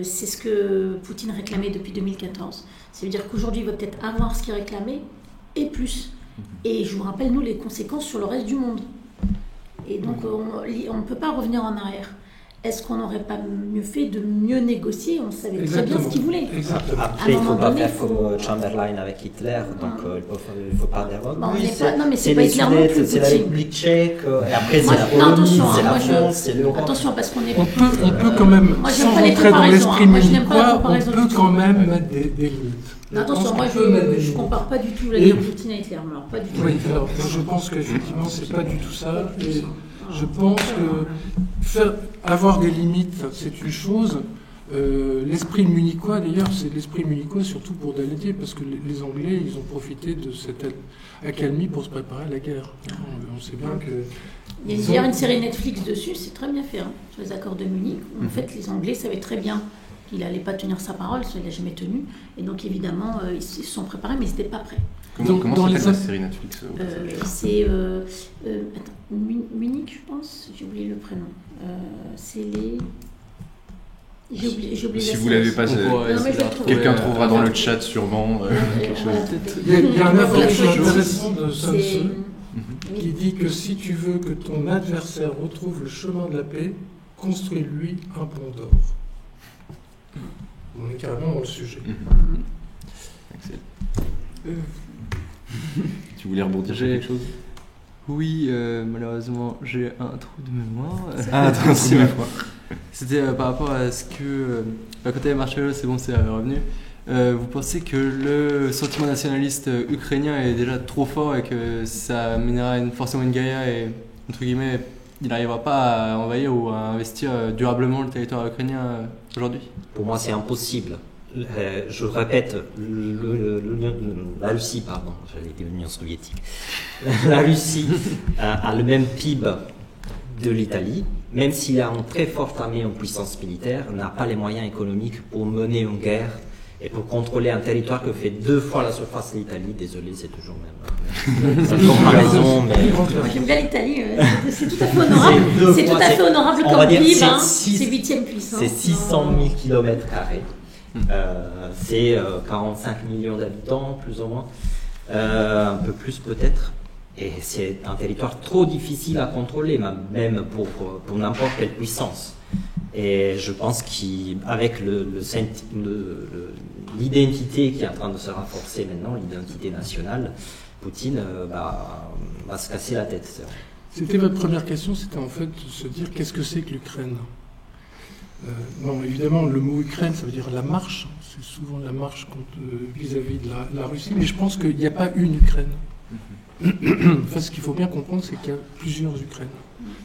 c'est ce que Poutine réclamait depuis 2014. Ça veut dire qu'aujourd'hui, il va peut-être avoir ce qu'il réclamait et plus. Et je vous rappelle, nous, les conséquences sur le reste du monde. Et donc, on ne peut pas revenir en arrière. Est-ce qu'on n'aurait pas mieux fait de mieux négocier? On savait très bien ce qu'il voulait. Exactement. Après, il ne faut moment pas donné, faire faut- comme Chamberlain avec Hitler, donc il ne faut pas dire on oui, n'est pas- non, mais c'est pas les Hitler non Sudètes, plus, c'est la Poutine. République tchèque, et après Moi, c'est la non, Pologne, attention, c'est la moi, France, c'est l'Europe. attention, parce qu'on est... On peut quand même, Moi, j'aime sans pas les rentrer dans comparaisons, l'esprit hein. Moi, je n'aime pas la munichois, on comparaison peut du tout. quand même mettre des limites. Attention, moi, pense qu'on peut mettre des je limites. compare pas du tout la Et- guerre Poutine à Hitler. Alors, pas du tout. Oui, alors je pense qu'effectivement, c'est pas du tout ça. Et je pense que avoir des limites, c'est une chose. L'esprit munichois, d'ailleurs, c'est l'esprit munichois surtout pour Daladier, parce que les Anglais, ils ont profité de cette accalmie pour se préparer à la guerre. On sait bien que... Il y a d'ailleurs une série Netflix dessus, c'est très bien fait, hein, sur les accords de Munich. Où, en fait, les Anglais savaient très bien qu'il n'allait pas tenir sa parole, ça il l'a jamais tenu. Et donc, évidemment, ils se sont préparés, mais ils n'étaient pas prêts. Comment dans s'appelle les la autres- série Netflix C'est Munich, je pense. J'ai oublié le prénom. C'est les... J'ai oublié Si la vous série. l'avez pas, On pourra Non, mais essayer de la je l'ai trouvé. quelqu'un trouvera dans le chat sûrement quelque chose. Il y a un Voilà, approche c'est- intéressant de Sun C'est... Tzu qui dit que si tu veux que ton adversaire retrouve le chemin de la paix, construis-lui un pont d'or. On est carrément dans le sujet. Excellent. Tu voulais rebondir sur J'ai- quelque chose? Oui, malheureusement, j'ai un trou de mémoire. Ah, attends, c'est ma foi. C'était par rapport à ce que, à côté de Marshall, c'est bon, c'est revenu. Vous pensez que le sentiment nationaliste ukrainien est déjà trop fort et que ça mènera forcément une guérilla et, entre guillemets, il n'arrivera pas à envahir ou à investir durablement le territoire ukrainien aujourd'hui? Pour moi, c'est impossible. Je le répète, la Russie, pardon, j'allais dire l'Union soviétique, la Russie a le même PIB de l'Italie, même s'il a une très forte armée en puissance militaire, n'a pas les moyens économiques pour mener une guerre et pour contrôler un territoire que fait 2 fois la surface de l'Italie. Désolé, c'est toujours même cette comparaison, mais Moi, j'aime bien l'Italie, c'est tout à fait honorable. C'est deux C'est tout fois, à fait c'est- honorable on comme va dire PIB, c'est hein. six- C'est 8e puissance. c'est 600 000 km². C'est 45 millions d'habitants, plus ou moins. Un peu plus peut-être. Et c'est un territoire trop difficile à contrôler, même pour n'importe quelle puissance. Et je pense qu'avec l'identité qui est en train de se renforcer maintenant, l'identité nationale, Poutine va se casser la tête. C'est vrai. C'était votre première question, c'était en fait de se dire qu'est-ce que c'est que l'Ukraine. Bon, évidemment, le mot Ukraine, ça veut dire la marche. C'est souvent la marche vis-à-vis de la Russie, mais je pense qu'il n'y a pas une Ukraine. Enfin, ce qu'il faut bien comprendre, c'est qu'il y a plusieurs Ukraines,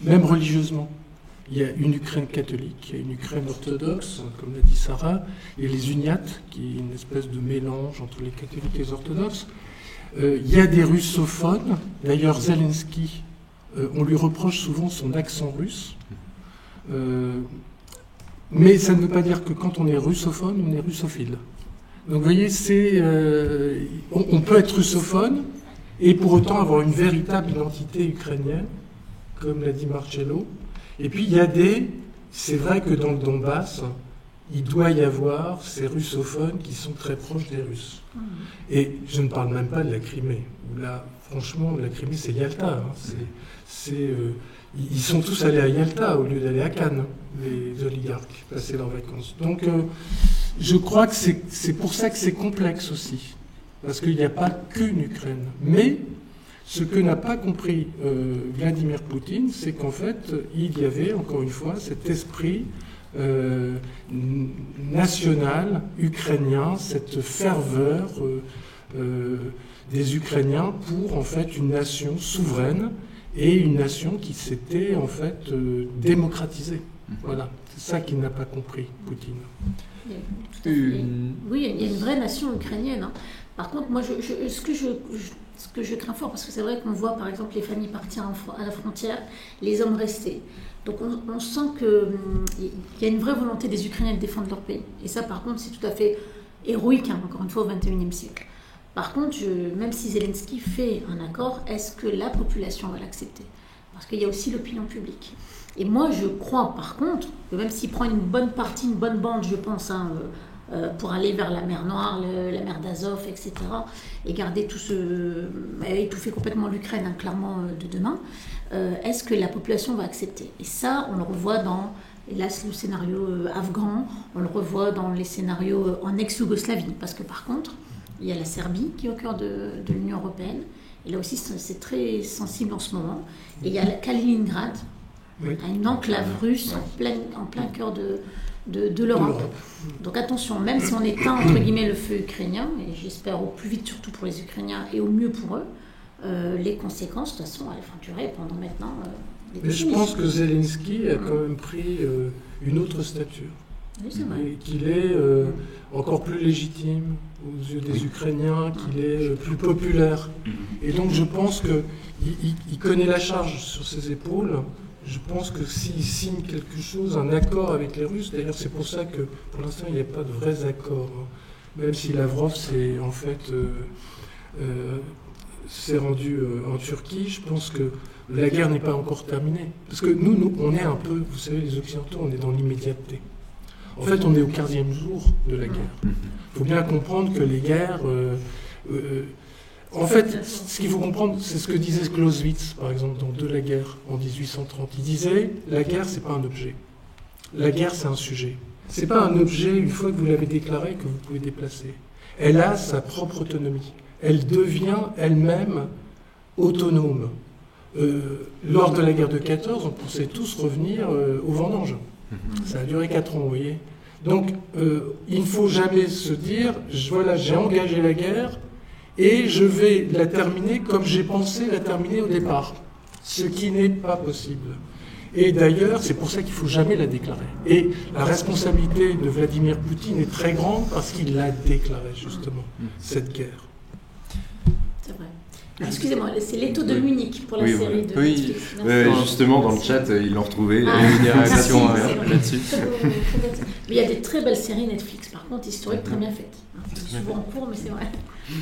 même religieusement. Il y a une Ukraine catholique, il y a une Ukraine orthodoxe, comme l'a dit Sarah, et les uniates, qui est une espèce de mélange entre les catholiques et les orthodoxes. Il y a des russophones. D'ailleurs, Zelensky, on lui reproche souvent son accent russe. Mais ça ne veut pas dire que quand on est russophone, on est russophile. Donc vous voyez, on peut être russophone et pour autant avoir une véritable identité ukrainienne, comme l'a dit Marcello. Et puis il y a c'est vrai que dans le Donbass, il doit y avoir ces russophones qui sont très proches des Russes. Et je ne parle même pas de la Crimée, où là, franchement, la Crimée, c'est Yalta. Hein. ils sont tous allés à Yalta au lieu d'aller à Cannes, les oligarques, passer leurs vacances. Donc je crois que c'est pour ça que c'est complexe aussi, parce qu'il n'y a pas qu'une Ukraine. Mais ce que n'a pas compris Vladimir Poutine, c'est qu'en fait, il y avait, encore une fois, cet esprit national ukrainien, cette ferveur des Ukrainiens pour en fait une nation souveraine et une nation qui s'était en fait démocratisée. Voilà, c'est ça qu'il n'a pas compris, Poutine. Oui, il y a une vraie nation ukrainienne. Hein. Par contre, moi, ce que je crains fort, parce que c'est vrai qu'on voit par exemple les familles partir à la frontière, les hommes restés. Donc on sent qu'il y a une vraie volonté des Ukrainiens de défendre leur pays. Et ça, par contre, c'est tout à fait héroïque, hein, encore une fois, au XXIe siècle. Par contre, même si Zelensky fait un accord, est-ce que la population va l'accepter? Parce qu'il y a aussi l'opinion publique. Et moi, je crois, par contre, que même s'il prend une bonne partie, une bonne bande, je pense, hein, pour aller vers la mer Noire, la mer d'Azov, etc., et garder étouffer complètement l'Ukraine, hein, clairement, de demain, est-ce que la population va accepter? Et ça, on le revoit dans, hélas, le scénario afghan, on le revoit dans les scénarios en ex-Yougoslavie, parce que par contre, il y a la Serbie qui est au cœur de l'Union européenne, et là aussi c'est très sensible en ce moment, et il y a Kaliningrad, oui, une enclave russe en plein cœur de l'Europe. Donc attention, même si on éteint entre guillemets le feu ukrainien, et j'espère au plus vite surtout pour les Ukrainiens et au mieux pour eux, les conséquences de toute façon elles vont durer pendant maintenant des décennies. Mais je pense que Zelensky a quand même pris une autre stature. Oui, c'est vrai. Et qu'il est encore plus légitime aux yeux des Ukrainiens, qu'il est plus populaire. Et donc je pense qu'il connaît la charge sur ses épaules. Je pense que s'il signe quelque chose, un accord avec les Russes, d'ailleurs c'est pour ça que pour l'instant il n'y a pas de vrais accords, même si Lavrov s'est en fait s'est rendu en Turquie, je pense que la guerre n'est pas encore terminée. Parce que nous on est un peu, vous savez les Occidentaux, on est dans l'immédiateté. En fait on est au 15e jour de la guerre. Il faut bien comprendre que les guerres... en fait, ce qu'il faut comprendre, c'est ce que disait Clausewitz, par exemple, dans De la guerre, en 1830. Il disait, la guerre, c'est pas un objet. La guerre, c'est un sujet. C'est pas un objet, une fois que vous l'avez déclaré, que vous pouvez déplacer. Elle a sa propre autonomie. Elle devient elle-même autonome. Lors de la guerre de 14, on pensait tous revenir aux vendanges. Ça a duré 4 ans, vous voyez. Donc, il ne faut jamais se dire, voilà, j'ai engagé la guerre, et je vais la terminer comme j'ai pensé la terminer au départ, ce qui n'est pas possible. Et d'ailleurs, c'est pour ça qu'il ne faut jamais la déclarer. Et la responsabilité de Vladimir Poutine est très grande parce qu'il l'a déclarée, justement, cette guerre. C'est vrai. Excusez-moi, c'est l'étau de Munich pour la série de Netflix. Justement, dans le chat, ils l'ont retrouvé. Il y a eu des réactions là-dessus. Mais il y a des très belles séries Netflix, par contre, historiques, très bien faites. C'est souvent en cours, mais c'est vrai.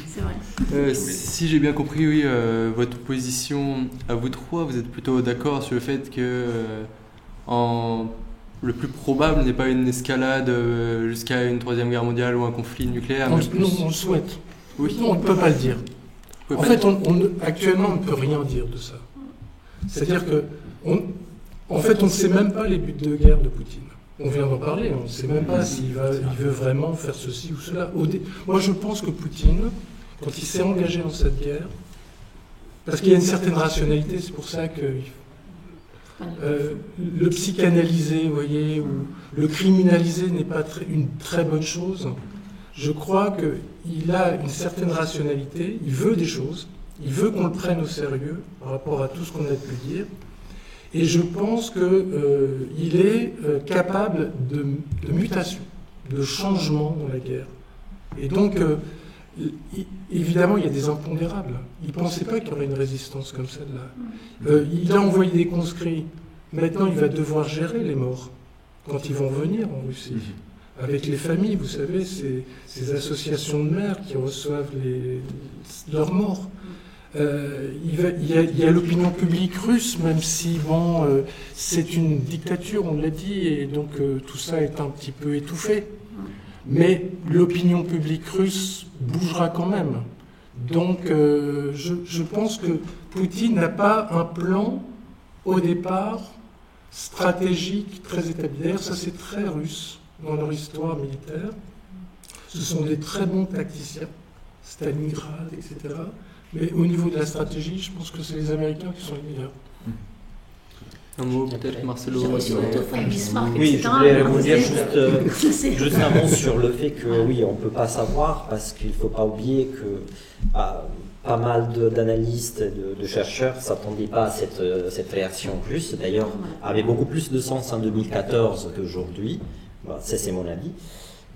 C'est vrai. Si j'ai bien compris, oui, votre position à vous trois, vous êtes plutôt d'accord sur le fait que le plus probable n'est pas une escalade jusqu'à une troisième guerre mondiale ou un conflit nucléaire. Non, on le souhaite. Oui. Non, on ne peut pas le dire. En fait, actuellement, on ne peut rien dire de ça. C'est-à-dire que, en fait, on ne sait même pas les buts de guerre de Poutine. On vient d'en parler, on ne sait même pas s'il veut vraiment faire ceci ou cela. Moi, je pense que Poutine, quand il s'est engagé dans cette guerre, parce qu'il y a une certaine rationalité, c'est pour ça que le psychanalyser, vous voyez, ou le criminaliser n'est pas une très bonne chose. Je crois qu'il a une certaine rationalité, il veut des choses, il veut qu'on le prenne au sérieux par rapport à tout ce qu'on a pu dire. Et je pense qu'il est capable de mutation, de changement dans la guerre. Et donc, évidemment, il y a des impondérables. Il ne pensait pas qu'il y aurait une résistance comme celle-là. Il a envoyé des conscrits. Maintenant, il va devoir gérer les morts quand ils vont venir en Russie. Avec les familles, vous savez, ces associations de mères qui reçoivent leurs morts. Il y a l'opinion publique russe, même si c'est une dictature, on l'a dit, et donc tout ça est un petit peu étouffé. Mais l'opinion publique russe bougera quand même. Donc je pense que Poutine n'a pas un plan au départ, stratégiques, très établis. D'ailleurs, ça c'est très russe dans leur histoire militaire. Ce sont des très bons tacticiens, Stalingrad, etc. Mais au niveau de la stratégie, je pense que c'est les Américains qui sont les meilleurs. Un mot peut-être, Marcelo. J'ai reçu Otto von Bismarck, Oui, etc. je voulais rebondir C'est- juste un mot sur le fait que oui, on ne peut pas savoir parce qu'il ne faut pas oublier que pas mal d'analystes, de chercheurs ne s'attendaient pas à cette réaction russe. D'ailleurs, avait beaucoup plus de sens en 2014 qu'aujourd'hui. Bon, ça, c'est mon avis.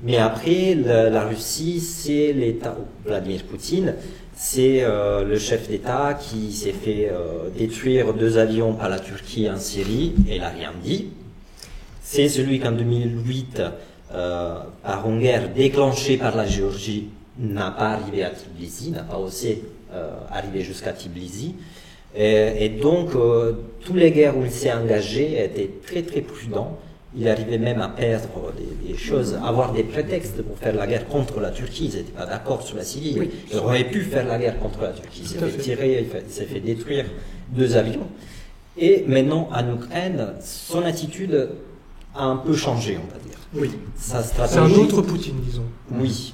Mais après, la Russie, c'est l'État, Vladimir Poutine, c'est le chef d'État qui s'est fait détruire 2 avions par la Turquie en Syrie, et il n'a rien dit. C'est celui qu'en 2008, par une guerre déclenchée par la Géorgie, n'a pas arrivé à Tbilissi, n'a pas osé arriver jusqu'à Tbilissi. Et donc, toutes les guerres où il s'est engagé étaient très très prudents. Il arrivait même à perdre des choses, avoir des prétextes pour faire la guerre contre la Turquie. Ils n'étaient pas d'accord sur la Syrie. Oui. Il aurait pu faire la guerre contre la Turquie. Il s'est fait tirer, il s'est fait détruire 2 avions. Et maintenant, en Ukraine, son attitude a un peu changé, on va dire. Oui, Sa c'est un stratégie. autre Poutine, disons. Oui.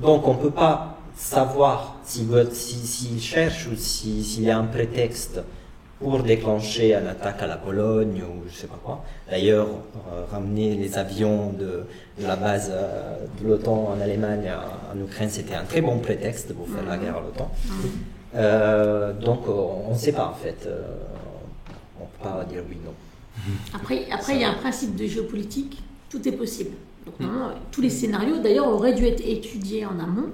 Donc on ne peut pas savoir s'il cherche ou s'il y a un prétexte pour déclencher une attaque à la Pologne ou je ne sais pas quoi. D'ailleurs, ramener les avions de la base de l'OTAN en Allemagne en Ukraine, c'était un très bon prétexte pour faire la guerre à l'OTAN. Donc on ne sait pas en fait. On ne peut pas dire oui, non. Après, il y a un principe de géopolitique, tout est possible. Donc, normalement, tous les scénarios, d'ailleurs, auraient dû être étudiés en amont.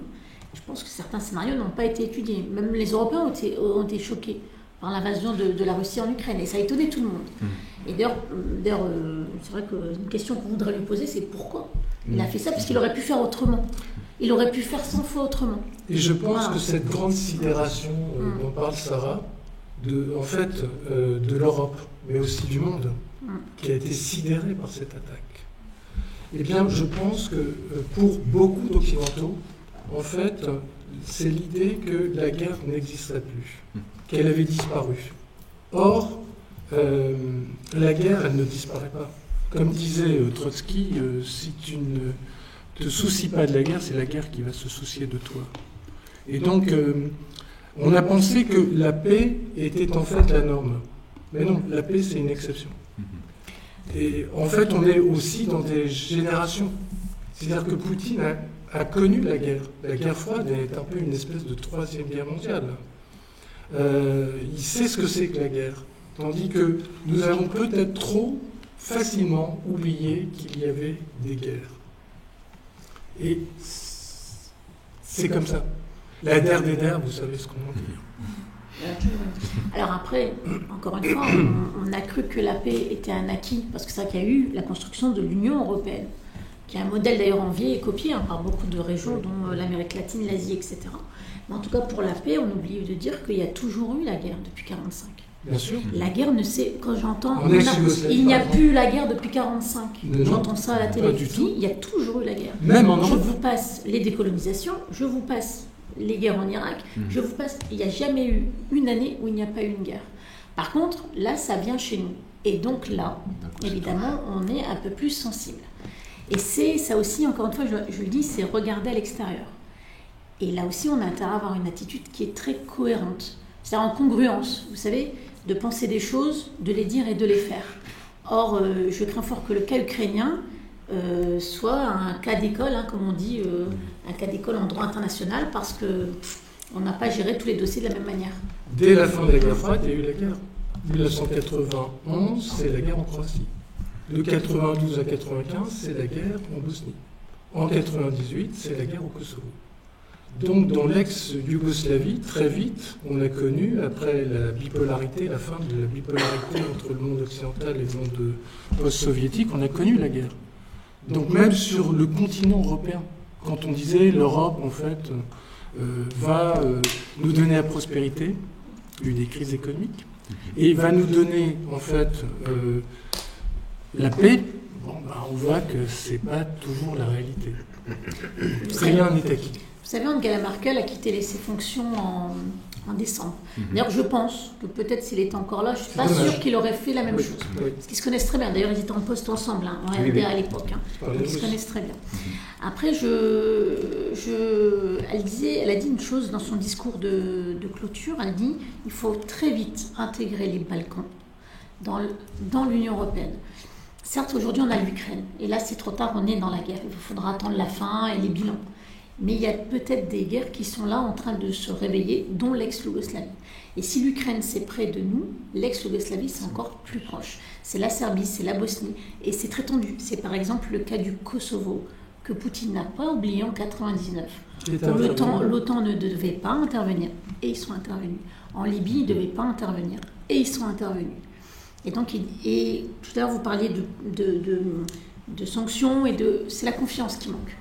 Je pense que certains scénarios n'ont pas été étudiés. Même les Européens ont été choqués par l'invasion de la Russie en Ukraine. Et ça a étonné tout le monde. Et d'ailleurs, c'est vrai qu'une question qu'on voudrait lui poser, c'est pourquoi il a fait ça, parce qu'il aurait pu faire autrement. Il aurait pu faire 100 fois autrement. Et je pense Voilà. que cette grande sidération dont parle Sarah, de l'Europe, mais aussi du monde, qui a été sidéré par cette attaque, eh bien, je pense que pour beaucoup d'Occidentaux, en fait, c'est l'idée que la guerre n'existerait plus, qu'elle avait disparu. Or, la guerre, elle ne disparaît pas. Comme disait Trotsky, si tu ne te soucies pas de la guerre, c'est la guerre qui va se soucier de toi. Et donc, on a pensé que la paix était en fait la norme. Mais non, la paix, c'est une exception. Et en fait, on est aussi dans des générations. C'est-à-dire que Poutine a connu la guerre. La guerre froide est un peu une espèce de 3e guerre mondiale. Il sait ce que c'est que la guerre. Tandis que nous avons peut-être trop facilement oublié qu'il y avait des guerres. Et c'est comme ça. La der des der, vous savez ce qu'on en dit. Alors après, encore une fois, on a cru que la paix était un acquis, parce que c'est vrai qu'il y a eu la construction de l'Union européenne, qui est un modèle d'ailleurs envié et copié par beaucoup de régions, dont l'Amérique latine, l'Asie, etc. Mais en tout cas, pour la paix, on oublie de dire qu'il y a toujours eu la guerre depuis 1945. Bien sûr. La guerre ne sait, quand j'entends, En ex-Yougoslavie, il n'y a par plus la guerre depuis 1945. Non, J'entends ça à la pas télé. du Si, tout. il y a toujours eu la guerre. Même en Je Europe. vous passe les décolonisations, je vous passe les guerres en Irak, je vous passe. Il n'y a jamais eu une année où il n'y a pas eu une guerre. Par contre, là, ça vient chez nous. Et donc là, évidemment, on est un peu plus sensible. Et c'est ça aussi, encore une fois, je le dis, c'est regarder à l'extérieur. Et là aussi, on a intérêt à avoir une attitude qui est très cohérente. C'est-à-dire en congruence, vous savez, de penser des choses, de les dire et de les faire. Or, je crains fort que le cas ukrainien soit un cas d'école, comme on dit, un cas d'école en droit international, parce qu'on n'a pas géré tous les dossiers de la même manière. Dès la fin de la guerre froide, il y a eu la guerre. 1991, c'est la guerre en Croatie. De 92 à 95, c'est la guerre en Bosnie. En 98, c'est la guerre au Kosovo. Donc, dans l'ex-Yougoslavie, très vite, on a connu, après la bipolarité, la fin de la bipolarité entre le monde occidental et le monde post-soviétique, on a connu la guerre. Donc, même sur le continent européen, quand on disait l'Europe, en fait, va nous donner la prospérité, il y a eu des crises économiques, et va nous donner, en fait, la paix, on voit que c'est pas toujours la réalité. Rien n'est acquis. Vous savez, Angela Merkel a quitté ses fonctions en décembre. D'ailleurs, je pense que peut-être s'il était encore là, je ne suis pas dommage. sûre qu'il aurait fait la même Oui. chose. Oui. Parce qu'ils se connaissent très bien. D'ailleurs, ils étaient en poste ensemble, en RD à l'époque. Donc, ils se connaissent très bien. Après, elle a dit une chose dans son discours de clôture. Elle dit il faut très vite intégrer les Balkans dans l'Union européenne. Certes, aujourd'hui, on a l'Ukraine. Et là, c'est trop tard, on est dans la guerre. Il faudra attendre la fin et les bilans. Mais il y a peut-être des guerres qui sont là en train de se réveiller, dont l'ex-Yougoslavie. Et si l'Ukraine, c'est près de nous, l'ex-Yougoslavie, c'est encore plus proche. C'est la Serbie, c'est la Bosnie. Et c'est très tendu. C'est par exemple le cas du Kosovo, que Poutine n'a pas oublié en 1999. L'OTAN ne devait pas intervenir, et ils sont intervenus. En Libye, ils ne devaient pas intervenir, et ils sont intervenus. Et donc, tout à l'heure, vous parliez de sanctions, c'est la confiance qui manque.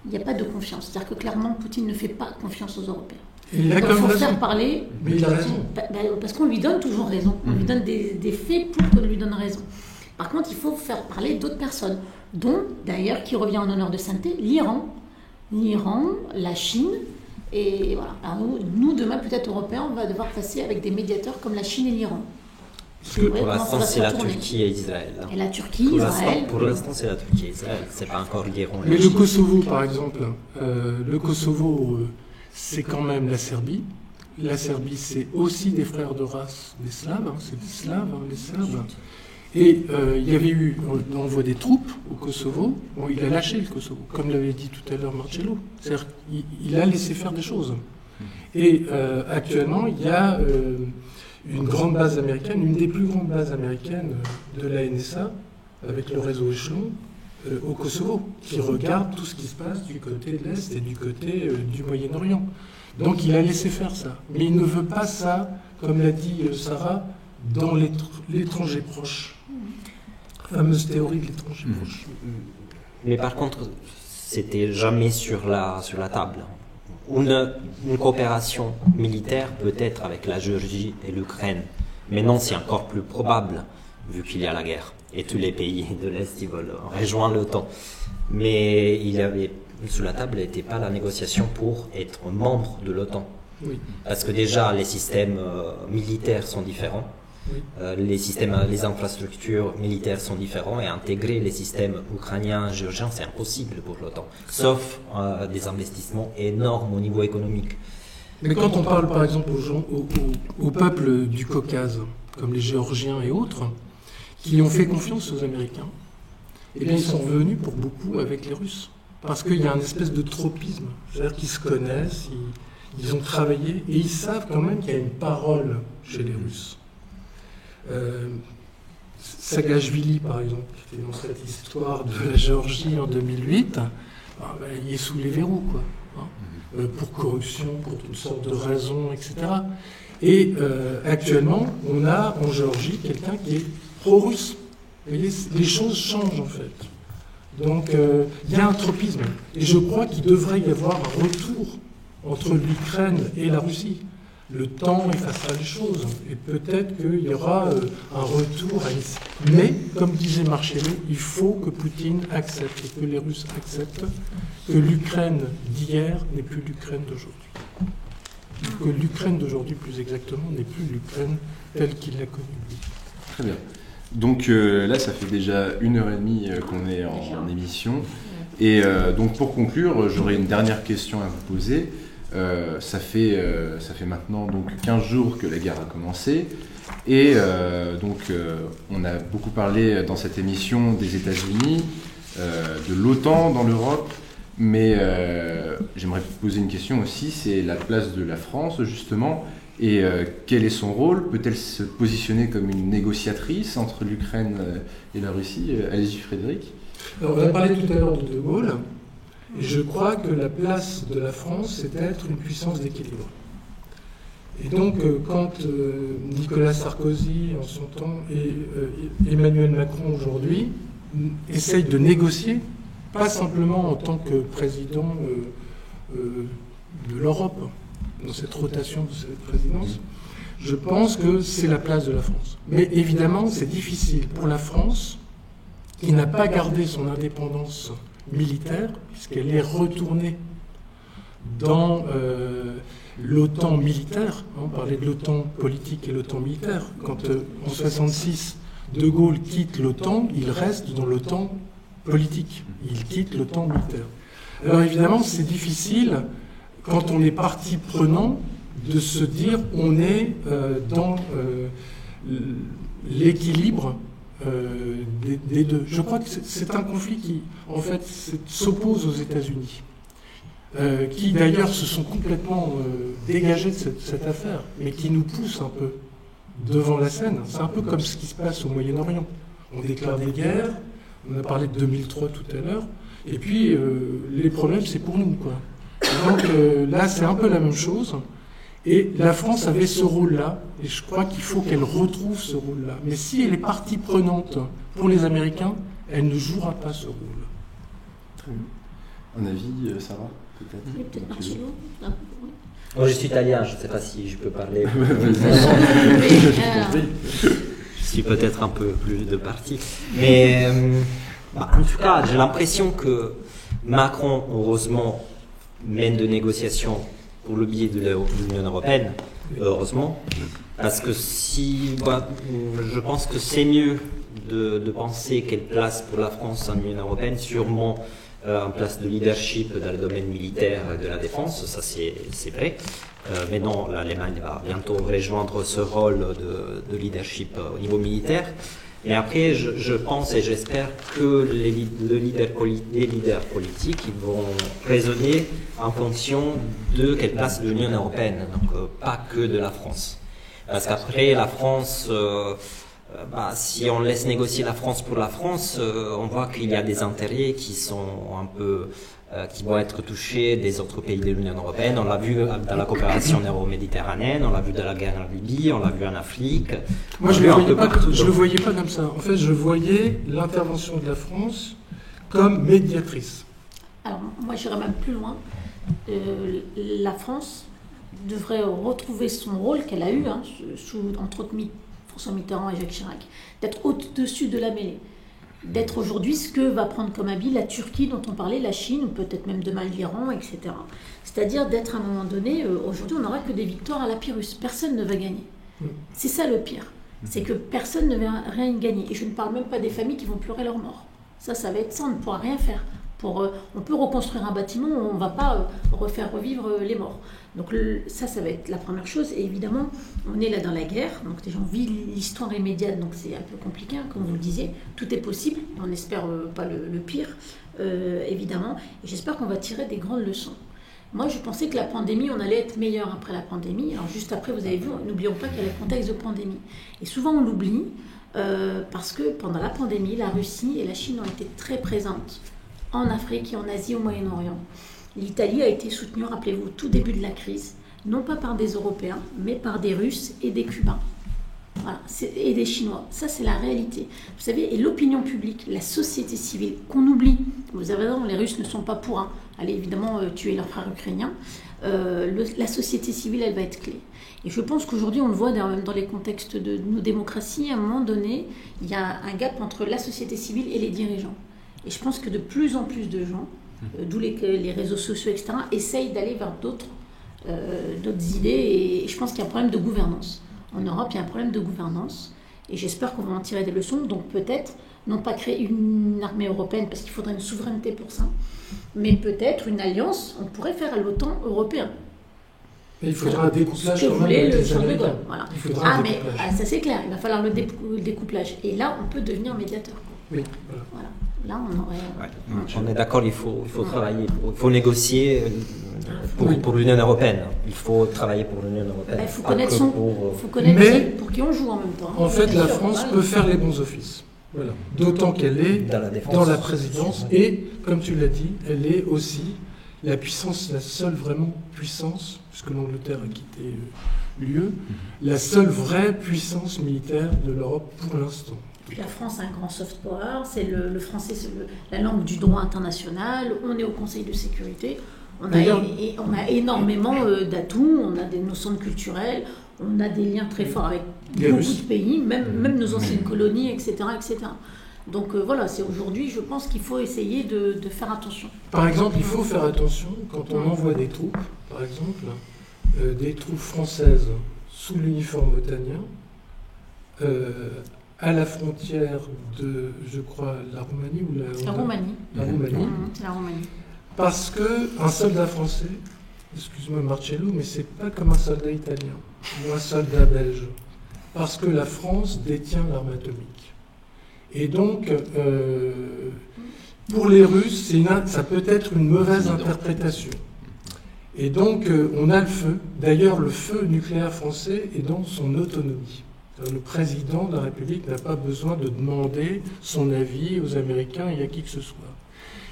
Il n'y a pas de confiance. C'est-à-dire que clairement, Poutine ne fait pas confiance aux Européens. Il a Donc, il faut faire parler. Mais il a raison. Parce qu'on lui donne toujours raison. On lui donne des faits pour qu'on lui donne raison. Par contre, il faut faire parler d'autres personnes, dont, d'ailleurs, qui revient en honneur de sainteté, l'Iran, la Chine. Et voilà. Alors nous, demain, peut-être Européens, on va devoir passer avec des médiateurs comme la Chine et l'Iran. Pour l'instant, c'est la Turquie et Israël. Et la Turquie, Israël. Pour l'instant, c'est la Turquie et Israël. C'est pas encore l'Iran. Mais le Kosovo, par exemple, c'est quand même la Serbie. La Serbie, c'est aussi des frères de race des Slaves, c'est des Slaves, les Serbes. Et il y avait eu l'envoi des troupes au Kosovo. Bon, il a lâché le Kosovo, comme l'avait dit tout à l'heure Marcello. C'est-à-dire qu'il a laissé faire des choses. Et actuellement, il y a une grande base américaine, une des plus grandes bases américaines de la NSA, avec le réseau Échelon, au Kosovo, qui regarde tout ce qui se passe du côté de l'Est et du côté du Moyen-Orient. Donc il a laissé faire ça. Mais il ne veut pas ça, comme l'a dit Sarah, dans l'étranger proche. Fameuse théorie de l'étranger proche. Mais par contre, c'était jamais sur la table. Une coopération militaire peut-être avec la Géorgie et l'Ukraine. Mais non, c'est encore plus probable, vu qu'il y a la guerre. Et tous les pays de l'Est, ils veulent rejoindre l'OTAN. Mais il y avait, sur la table n'était pas la négociation pour être membre de l'OTAN. Oui. Parce que déjà, les systèmes militaires sont différents. Oui. Les infrastructures militaires sont différents et intégrer les systèmes ukrainiens, géorgiens, c'est impossible pour l'OTAN, sauf des investissements énormes au niveau économique. Mais quand on parle par exemple aux peuples du Caucase, comme les Géorgiens et autres, qui ont fait confiance aux Américains, eh bien ils sont revenus pour beaucoup avec les Russes. Parce qu'il y a une espèce de tropisme, c'est-à-dire qu'ils se connaissent, ils ont travaillé et ils savent quand même qu'il y a une parole chez les Russes. Saakashvili, par exemple, qui était dans cette histoire de la Géorgie en 2008, il est sous les verrous, quoi, pour corruption, pour toutes sortes de raisons, etc. Et actuellement, on a en Géorgie quelqu'un qui est pro-russe. Les choses changent, en fait. Donc, il y a un tropisme. Et je crois qu'il devrait y avoir un retour entre l'Ukraine et la Russie. Le temps effacera les choses et peut-être qu'il y aura un retour à une... Mais, comme disait Marcello, il faut que Poutine accepte et que les Russes acceptent que l'Ukraine d'hier n'est plus l'Ukraine d'aujourd'hui. Que l'Ukraine d'aujourd'hui, plus exactement, n'est plus l'Ukraine telle qu'il l'a connue. Très bien. Donc là, ça fait déjà 1h30 qu'on est en émission. Et donc pour conclure, j'aurais une dernière question à vous poser. Ça fait maintenant donc 15 jours que la guerre a commencé et on a beaucoup parlé dans cette émission des États-Unis, de l'OTAN dans l'Europe, mais j'aimerais vous poser une question aussi, c'est la place de la France justement et quel est son rôle? Peut-elle se positionner comme une négociatrice entre l'Ukraine et la Russie? Allez-y Frédéric. Alors, on a parlé tout à l'heure de De Gaulle. Et je crois que la place de la France, c'est d'être une puissance d'équilibre. Et donc, quand Nicolas Sarkozy, en son temps, et Emmanuel Macron, aujourd'hui, essayent de négocier, pas simplement en tant que président de l'Europe, dans cette rotation de cette présidence, je pense que c'est la place de la France. Mais évidemment, c'est difficile pour la France, qui n'a pas gardé son indépendance militaire, puisqu'elle est retournée dans l'OTAN militaire. On parlait de l'OTAN politique et l'OTAN militaire. Quand en 1966, De Gaulle quitte l'OTAN, il reste dans l'OTAN politique. Il quitte l'OTAN militaire. Alors évidemment, c'est difficile, quand on est partie prenante, de se dire on est dans l'équilibre des deux. Je crois que c'est un conflit qui, en fait, s'oppose aux États-Unis, qui d'ailleurs se sont complètement dégagés de cette affaire, mais qui nous pousse un peu devant la scène. C'est un peu comme ce qui se passe au Moyen-Orient. On déclare des guerres, on a parlé de 2003 tout à l'heure, et puis les problèmes, c'est pour nous, quoi. Et donc là, c'est un peu la même chose. Et la France avait ce rôle-là, et je crois qu'il faut qu'elle retrouve ce rôle-là. Mais si elle est partie prenante pour les Américains, elle ne jouera pas ce rôle. Très bien. Un avis, Sarah, peut-être? Oui, peut-être Marcello. Moi, je suis italien, je ne sais pas si je peux parler. Je suis peut-être un peu plus de parti. Mais en tout cas, j'ai l'impression que Macron, heureusement, mène de négociations pour le biais de l'Union européenne, heureusement, parce que je pense que c'est mieux de penser quelle place pour la France en Union européenne, sûrement en place de leadership dans le domaine militaire et de la défense, ça c'est vrai. Mais non, l'Allemagne va bientôt rejoindre ce rôle de leadership au niveau militaire. Et après, je pense et j'espère que les leaders politiques ils vont raisonner en fonction de quelle place de l'Union européenne, donc pas que de la France. Parce qu'après, la France, si on laisse négocier la France pour la France, on voit qu'il y a des intérêts qui sont un peu qui vont être touchés des autres pays de l'Union européenne. On l'a vu dans la coopération euro-méditerranéenne, on l'a vu dans la guerre en Libye, on l'a vu en Afrique. Moi, je ne le voyais pas comme ça. En fait, je voyais l'intervention de la France comme médiatrice. Alors, moi, j'irais même plus loin. La France devrait retrouver son rôle qu'elle a eu, entre autres François Mitterrand et Jacques Chirac, d'être au-dessus de la mêlée. D'être aujourd'hui ce que va prendre comme habit la Turquie dont on parlait, la Chine, ou peut-être même demain l'Iran, etc. C'est-à-dire d'être à un moment donné, aujourd'hui on n'aura que des victoires à la Pyrrhus, personne ne va gagner. C'est ça le pire, c'est que personne ne va rien gagner. Et je ne parle même pas des familles qui vont pleurer leur mort. Ça va être ça, on ne pourra rien faire. On peut reconstruire un bâtiment, on ne va pas refaire revivre les morts. Donc ça va être la première chose. Et évidemment, on est là dans la guerre, donc déjà on vit l'histoire immédiate, donc c'est un peu compliqué, comme vous le disiez. Tout est possible, on n'espère pas le pire, évidemment. Et j'espère qu'on va tirer des grandes leçons. Moi, je pensais que la pandémie, on allait être meilleur après la pandémie. Alors juste après, vous avez vu, n'oublions pas qu'il y a le contexte de pandémie. Et souvent, on l'oublie, parce que pendant la pandémie, la Russie et la Chine ont été très présentes en Afrique et en Asie, au Moyen-Orient. L'Italie a été soutenue, rappelez-vous, au tout début de la crise, non pas par des Européens, mais par des Russes et des Cubains. Voilà, et des Chinois. Ça, c'est la réalité. Vous savez, et l'opinion publique, la société civile, qu'on oublie. Vous avez raison, les Russes ne sont pas pour aller évidemment tuer leurs frères ukrainiens. La société civile, elle va être clé. Et je pense qu'aujourd'hui, on le voit même dans les contextes de nos démocraties, à un moment donné, il y a un gap entre la société civile et les dirigeants. Et je pense que de plus en plus de gens, d'où les réseaux sociaux, etc., essayent d'aller vers d'autres idées. Et je pense qu'il y a un problème de gouvernance. En Europe, il y a un problème de gouvernance. Et j'espère qu'on va en tirer des leçons. Donc peut-être, non pas créer une armée européenne, parce qu'il faudrait une souveraineté pour ça, mais peut-être une alliance, on pourrait faire à l'OTAN européen. Mais il faudra un découplage quand même. le Charles de Gaulle. Voilà. Ça c'est clair, il va falloir le découplage. Et là, on peut devenir médiateur. Oui, voilà. Là, on aurait... On est d'accord, il faut travailler, il faut négocier pour l'Union européenne. Il faut travailler pour l'Union européenne. Il faut connaître pour qui on joue en même temps. En fait, la France peut faire les bons offices. Voilà. D'autant qu'elle est dans la présidence et, comme tu l'as dit, elle est aussi la puissance, la seule vraiment puissance, puisque l'Angleterre a quitté l'UE, la seule vraie puissance militaire de l'Europe pour l'instant. La France a un grand soft power, c'est le français, c'est la langue du droit international, on est au Conseil de sécurité, on a énormément d'atouts, on a des notions culturelles, on a des liens très forts avec beaucoup de pays, même nos anciennes colonies, etc. etc. Donc voilà, c'est aujourd'hui, je pense qu'il faut essayer de faire attention. Par exemple, il faut faire attention quand on envoie des troupes, par exemple, des troupes françaises sous l'uniforme otanien à la frontière de, je crois, la Roumanie ou La Roumanie. La Roumanie. C'est la Roumanie. Parce qu'un soldat français, excuse-moi Marcello, mais c'est pas comme un soldat italien ou un soldat belge. Parce que la France détient l'arme atomique. Et donc, pour les Russes, ça peut être une mauvaise interprétation. Et donc, on a le feu. D'ailleurs, le feu nucléaire français est dans son autonomie. Le président de la République n'a pas besoin de demander son avis aux Américains et à qui que ce soit.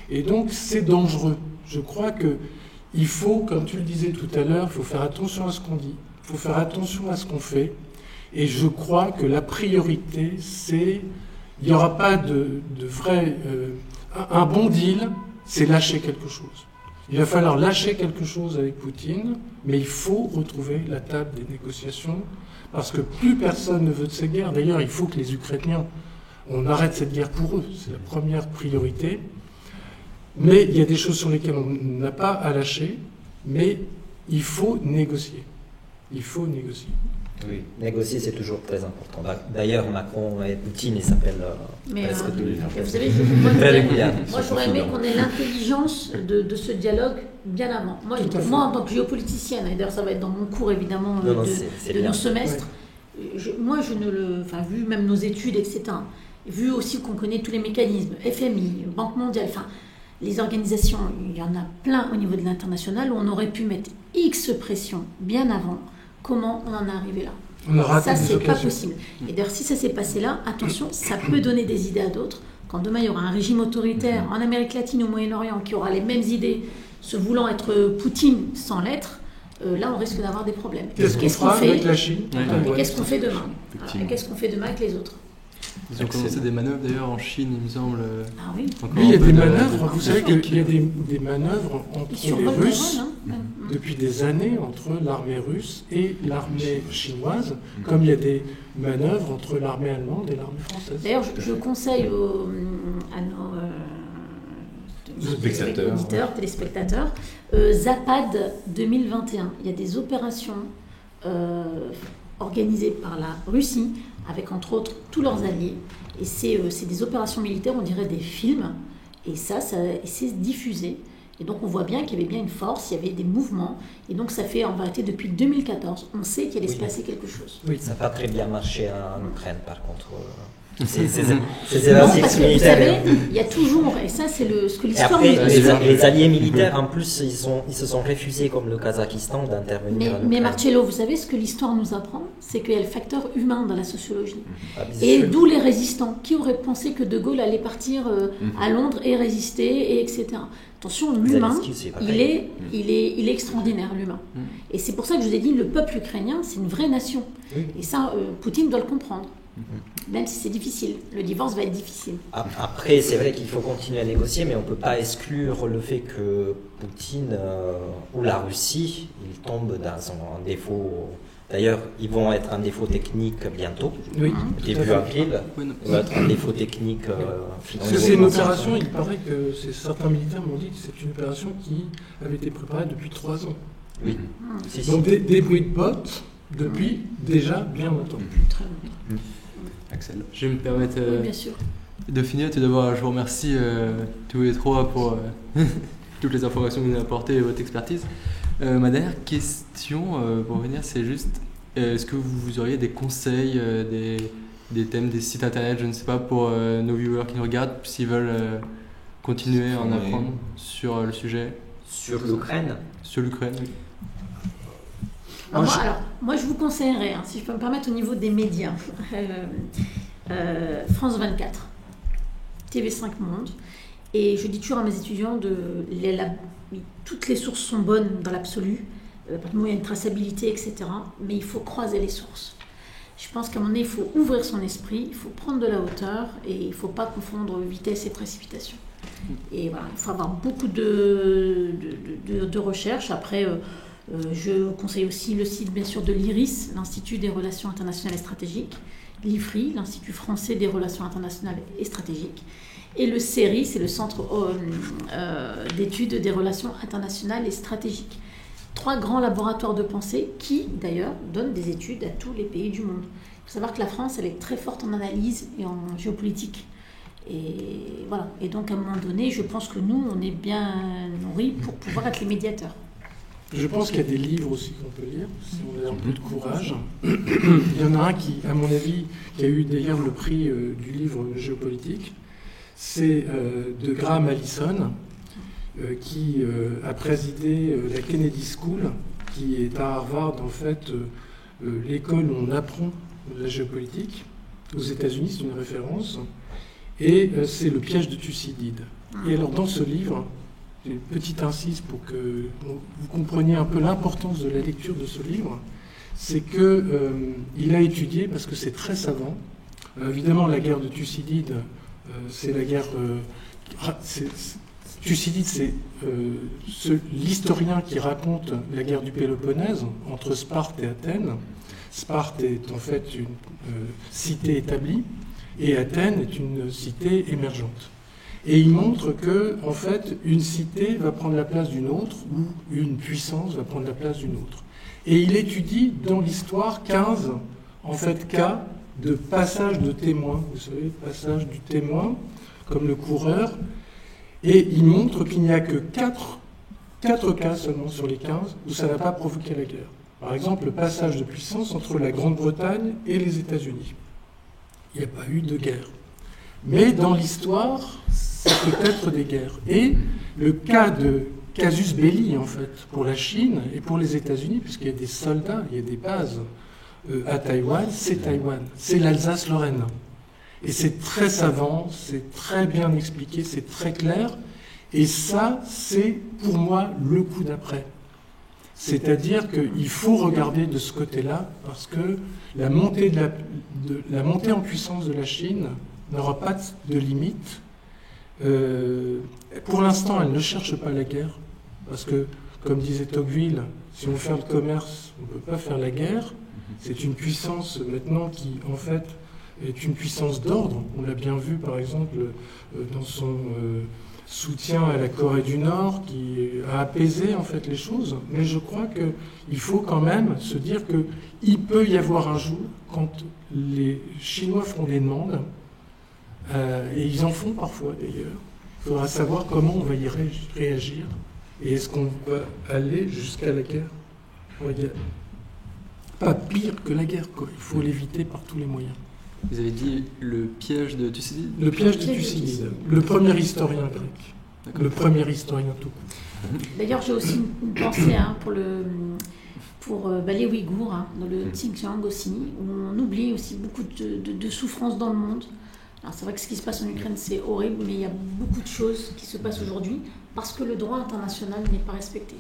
Et donc, c'est dangereux. Je crois qu'il faut, comme tu le disais tout à l'heure, il faut faire attention à ce qu'on dit, il faut faire attention à ce qu'on fait. Et je crois que la priorité, c'est... Il n'y aura pas de vrai... un bon deal, c'est lâcher quelque chose. Il va falloir lâcher quelque chose avec Poutine, mais il faut retrouver la table des négociations, parce que plus personne ne veut de ces guerres. D'ailleurs, il faut que les Ukrainiens, on arrête cette guerre pour eux, c'est la première priorité. Mais il y a des choses sur lesquelles on n'a pas à lâcher, mais il faut négocier. Il faut négocier. Oui, négocier c'est toujours très important. D'ailleurs, Macron et Poutine, ils s'appellent presque tous les jours. Vous savez, moi j'aurais aimé qu'on ait l'intelligence de ce dialogue bien avant. Moi en tant que géopoliticienne, et d'ailleurs ça va être dans mon cours évidemment de nos semestres, vu même nos études, etc., vu aussi qu'on connaît tous les mécanismes, FMI, Banque mondiale, enfin, les organisations, il y en a plein au niveau de l'international où on aurait pu mettre X pression bien avant. Comment on en est arrivé là? Ça, c'est pas possible. Et d'ailleurs, si ça s'est passé là, attention, ça peut donner des idées à d'autres. Quand demain, il y aura un régime autoritaire en Amérique latine ou au Moyen-Orient qui aura les mêmes idées, se voulant être Poutine sans l'être, là, on risque d'avoir des problèmes. Qu'est-ce qu'on fait avec la Chine? Qu'est-ce qu'on fait demain? Et qu'est-ce qu'on fait demain avec les autres? Ils ont commencé des manœuvres d'ailleurs en Chine, il me semble. Ah oui. Oui, il y a des manœuvres. Vous savez qu'il y a des manœuvres entre les Russes depuis des années, entre l'armée russe et l'armée chinoise, comme il y a des manœuvres entre l'armée allemande et l'armée française. D'ailleurs, je conseille à nos auditeurs, téléspectateurs, Zapad 2021. Il y a des opérations organisées par la Russie, avec entre autres tous leurs alliés. Et c'est des opérations militaires, on dirait des films, et c'est diffusé. Et donc on voit bien qu'il y avait bien une force, il y avait des mouvements, et donc ça fait en vérité depuis 2014, on sait qu'il allait se passer quelque chose. Oui, ça n'a pas très bien marché en Ukraine par contre. Ces exercices militaires. Vous savez, il y a toujours, et ça c'est ce que l'histoire nous dit. Les alliés militaires, en plus, ils se sont refusés, comme le Kazakhstan, d'intervenir. Mais Marcello, vous savez ce que l'histoire nous apprend? C'est qu'il y a le facteur humain dans la sociologie. Et d'où les résistants. Qui aurait pensé que De Gaulle allait partir à Londres et résister, et etc. Attention, l'humain, il est extraordinaire, l'humain. Et c'est pour ça que je vous ai dit, le peuple ukrainien, c'est une vraie nation. Et ça, Poutine doit le comprendre. Même si c'est difficile, le divorce va être difficile. Après, c'est vrai qu'il faut continuer à négocier, mais on ne peut pas exclure le fait que Poutine ou la Russie, ils tombent dans un défaut. D'ailleurs, ils vont être un défaut technique bientôt, début avril. Ils vont être un défaut technique financier. Parce que c'est une opération, il paraît que certains militaires m'ont dit que c'est une opération qui avait été préparée depuis 3 ans. Oui. Donc des bruits de bottes depuis déjà bien longtemps. Très longtemps. Axel. Je vais me permettre bien sûr. de finir. Tout d'abord, je vous remercie tous les trois pour toutes les informations que vous nous avez apportées et votre expertise. Ma dernière question pour venir, c'est juste, est-ce que vous auriez des conseils, des thèmes, des sites internet, je ne sais pas, pour nos viewers qui nous regardent, s'ils veulent continuer à en apprendre sur le sujet? Sur l'Ukraine? Sur l'Ukraine, oui. Moi, je vous conseillerais, si je peux me permettre, au niveau des médias, France 24, TV5 Monde, et je dis toujours à mes étudiants, toutes les sources sont bonnes dans l'absolu, il y a une traçabilité, etc., mais il faut croiser les sources. Je pense qu'à un moment donné, il faut ouvrir son esprit, il faut prendre de la hauteur, et il ne faut pas confondre vitesse et précipitation. Et voilà, il faut avoir beaucoup de recherches. Après, je conseille aussi le site, bien sûr, de l'IRIS, l'Institut des Relations Internationales et Stratégiques, l'IFRI, l'Institut Français des Relations Internationales et Stratégiques, et le CERI, c'est le Centre d'études des relations internationales et stratégiques. 3 grands laboratoires de pensée qui, d'ailleurs, donnent des études à tous les pays du monde. Il faut savoir que la France, elle est très forte en analyse et en géopolitique. Et voilà. Et donc, à un moment donné, je pense que nous, on est bien nourris pour pouvoir être les médiateurs. Je pense qu'il y a des livres aussi qu'on peut lire, si on a un peu de courage. Il y en a un qui, à mon avis, qui a eu d'ailleurs le prix du livre géopolitique, c'est de Graham Allison, qui a présidé la Kennedy School, qui est à Harvard, en fait, l'école où on apprend la géopolitique. Aux États-Unis, c'est une référence. Et c'est le piège de Thucydide. Et alors, dans ce livre, une petite incise pour que vous compreniez un peu l'importance de la lecture de ce livre, c'est qu'il a étudié, parce que c'est très savant, évidemment la guerre de Thucydide, c'est la guerre... Thucydide, c'est l'historien qui raconte la guerre du Péloponnèse entre Sparte et Athènes. Sparte est en fait une cité établie, et Athènes est une cité émergente. Et il montre que, en fait, une cité va prendre la place d'une autre, ou une puissance va prendre la place d'une autre. Et il étudie dans l'histoire 15, en fait, cas de passage de témoin. Vous savez, passage du témoin, comme le coureur. Et il montre qu'il n'y a que 4 cas seulement sur les 15 où ça n'a pas provoqué la guerre. Par exemple, le passage de puissance entre la Grande-Bretagne et les États-Unis. Il n'y a pas eu de guerre. Mais dans l'histoire, ça peut être des guerres. Et le cas de casus belli, en fait, pour la Chine et pour les États-Unis, puisqu'il y a des soldats, il y a des bases à Taïwan, c'est l'Alsace-Lorraine. Et c'est très savant, c'est très bien expliqué, c'est très clair. Et ça, c'est pour moi le coup d'après. C'est-à-dire qu'il faut regarder de ce côté-là, parce que la montée en puissance de la Chine n'aura pas de limite. Pour l'instant, elle ne cherche pas la guerre, parce que, comme disait Tocqueville, si on veut faire le commerce, on ne peut pas faire la guerre. C'est une puissance maintenant qui, en fait, est une puissance d'ordre. On l'a bien vu, par exemple, dans son soutien à la Corée du Nord, qui a apaisé, en fait, les choses. Mais je crois qu'il faut quand même se dire qu'il peut y avoir un jour, quand les Chinois feront des demandes, et ils en font parfois d'ailleurs. Il faudra savoir comment on va y réagir et est-ce qu'on va aller jusqu'à la guerre. Pas pire que la guerre, quoi. Il faut l'éviter par tous les moyens. Vous avez dit le piège de Thucydide ? Le piège de Thucydide, le premier historien grec, le premier historien tout court. D'ailleurs, j'ai aussi une pensée pour les Ouïghours, dans le Xinjiang aussi, où on oublie aussi beaucoup de souffrances dans le monde. Alors c'est vrai que ce qui se passe en Ukraine, c'est horrible, mais il y a beaucoup de choses qui se passent aujourd'hui parce que le droit international n'est pas respecté.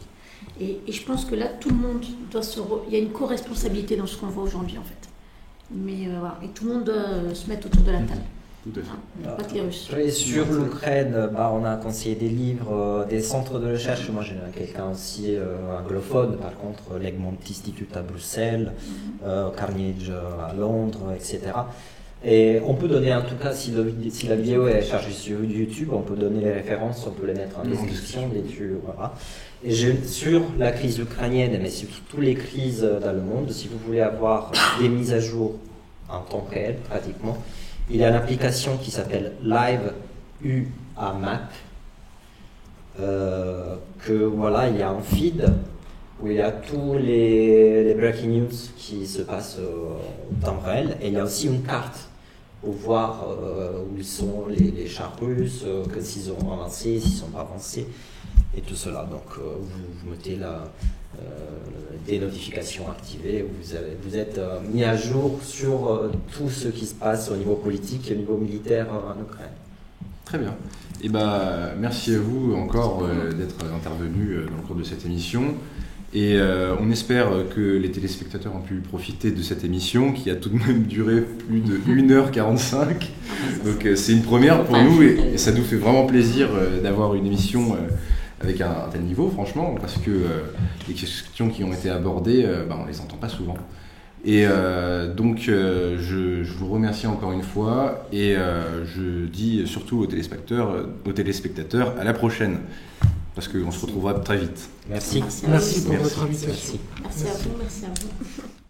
Et je pense que là, tout le monde doit il y a une co-responsabilité dans ce qu'on voit aujourd'hui, en fait. Mais voilà, et tout le monde doit se mettre autour de la table. Tout à fait. Pas que les Russes. Et sur l'Ukraine, on a conseillé des livres, des centres de recherche. Moi, j'ai quelqu'un aussi anglophone, par contre, l'Egmont Institute à Bruxelles, Carnegie à Londres, etc. Et on peut donner, en tout cas, si la vidéo est chargée sur YouTube, on peut donner les références, on peut les mettre en description. Voilà. Et sur la crise ukrainienne, mais sur toutes les crises dans le monde, si vous voulez avoir des mises à jour en temps réel, pratiquement, il y a une application qui s'appelle Live UAMAP, il y a un feed où il y a tous les breaking news qui se passent en temps réel, et il y a aussi une carte pour voir où sont les chars russes, s'ils ont avancé, s'ils ne sont pas avancés, et tout cela. Donc vous mettez des notifications activées, vous êtes mis à jour sur tout ce qui se passe au niveau politique et au niveau militaire en Ukraine. Très bien. Et merci à vous encore d'être intervenu dans le cours de cette émission. Et on espère que les téléspectateurs ont pu profiter de cette émission qui a tout de même duré plus de 1h45. Donc c'est une première pour nous et ça nous fait vraiment plaisir d'avoir une émission avec un tel niveau, franchement, parce que les questions qui ont été abordées, on ne les entend pas souvent. Et donc je vous remercie encore une fois et je dis surtout aux téléspectateurs à la prochaine. parce qu'on se retrouvera très vite. Merci. Merci à Merci vous. pour votre invitation. Merci. Merci à vous, merci à vous.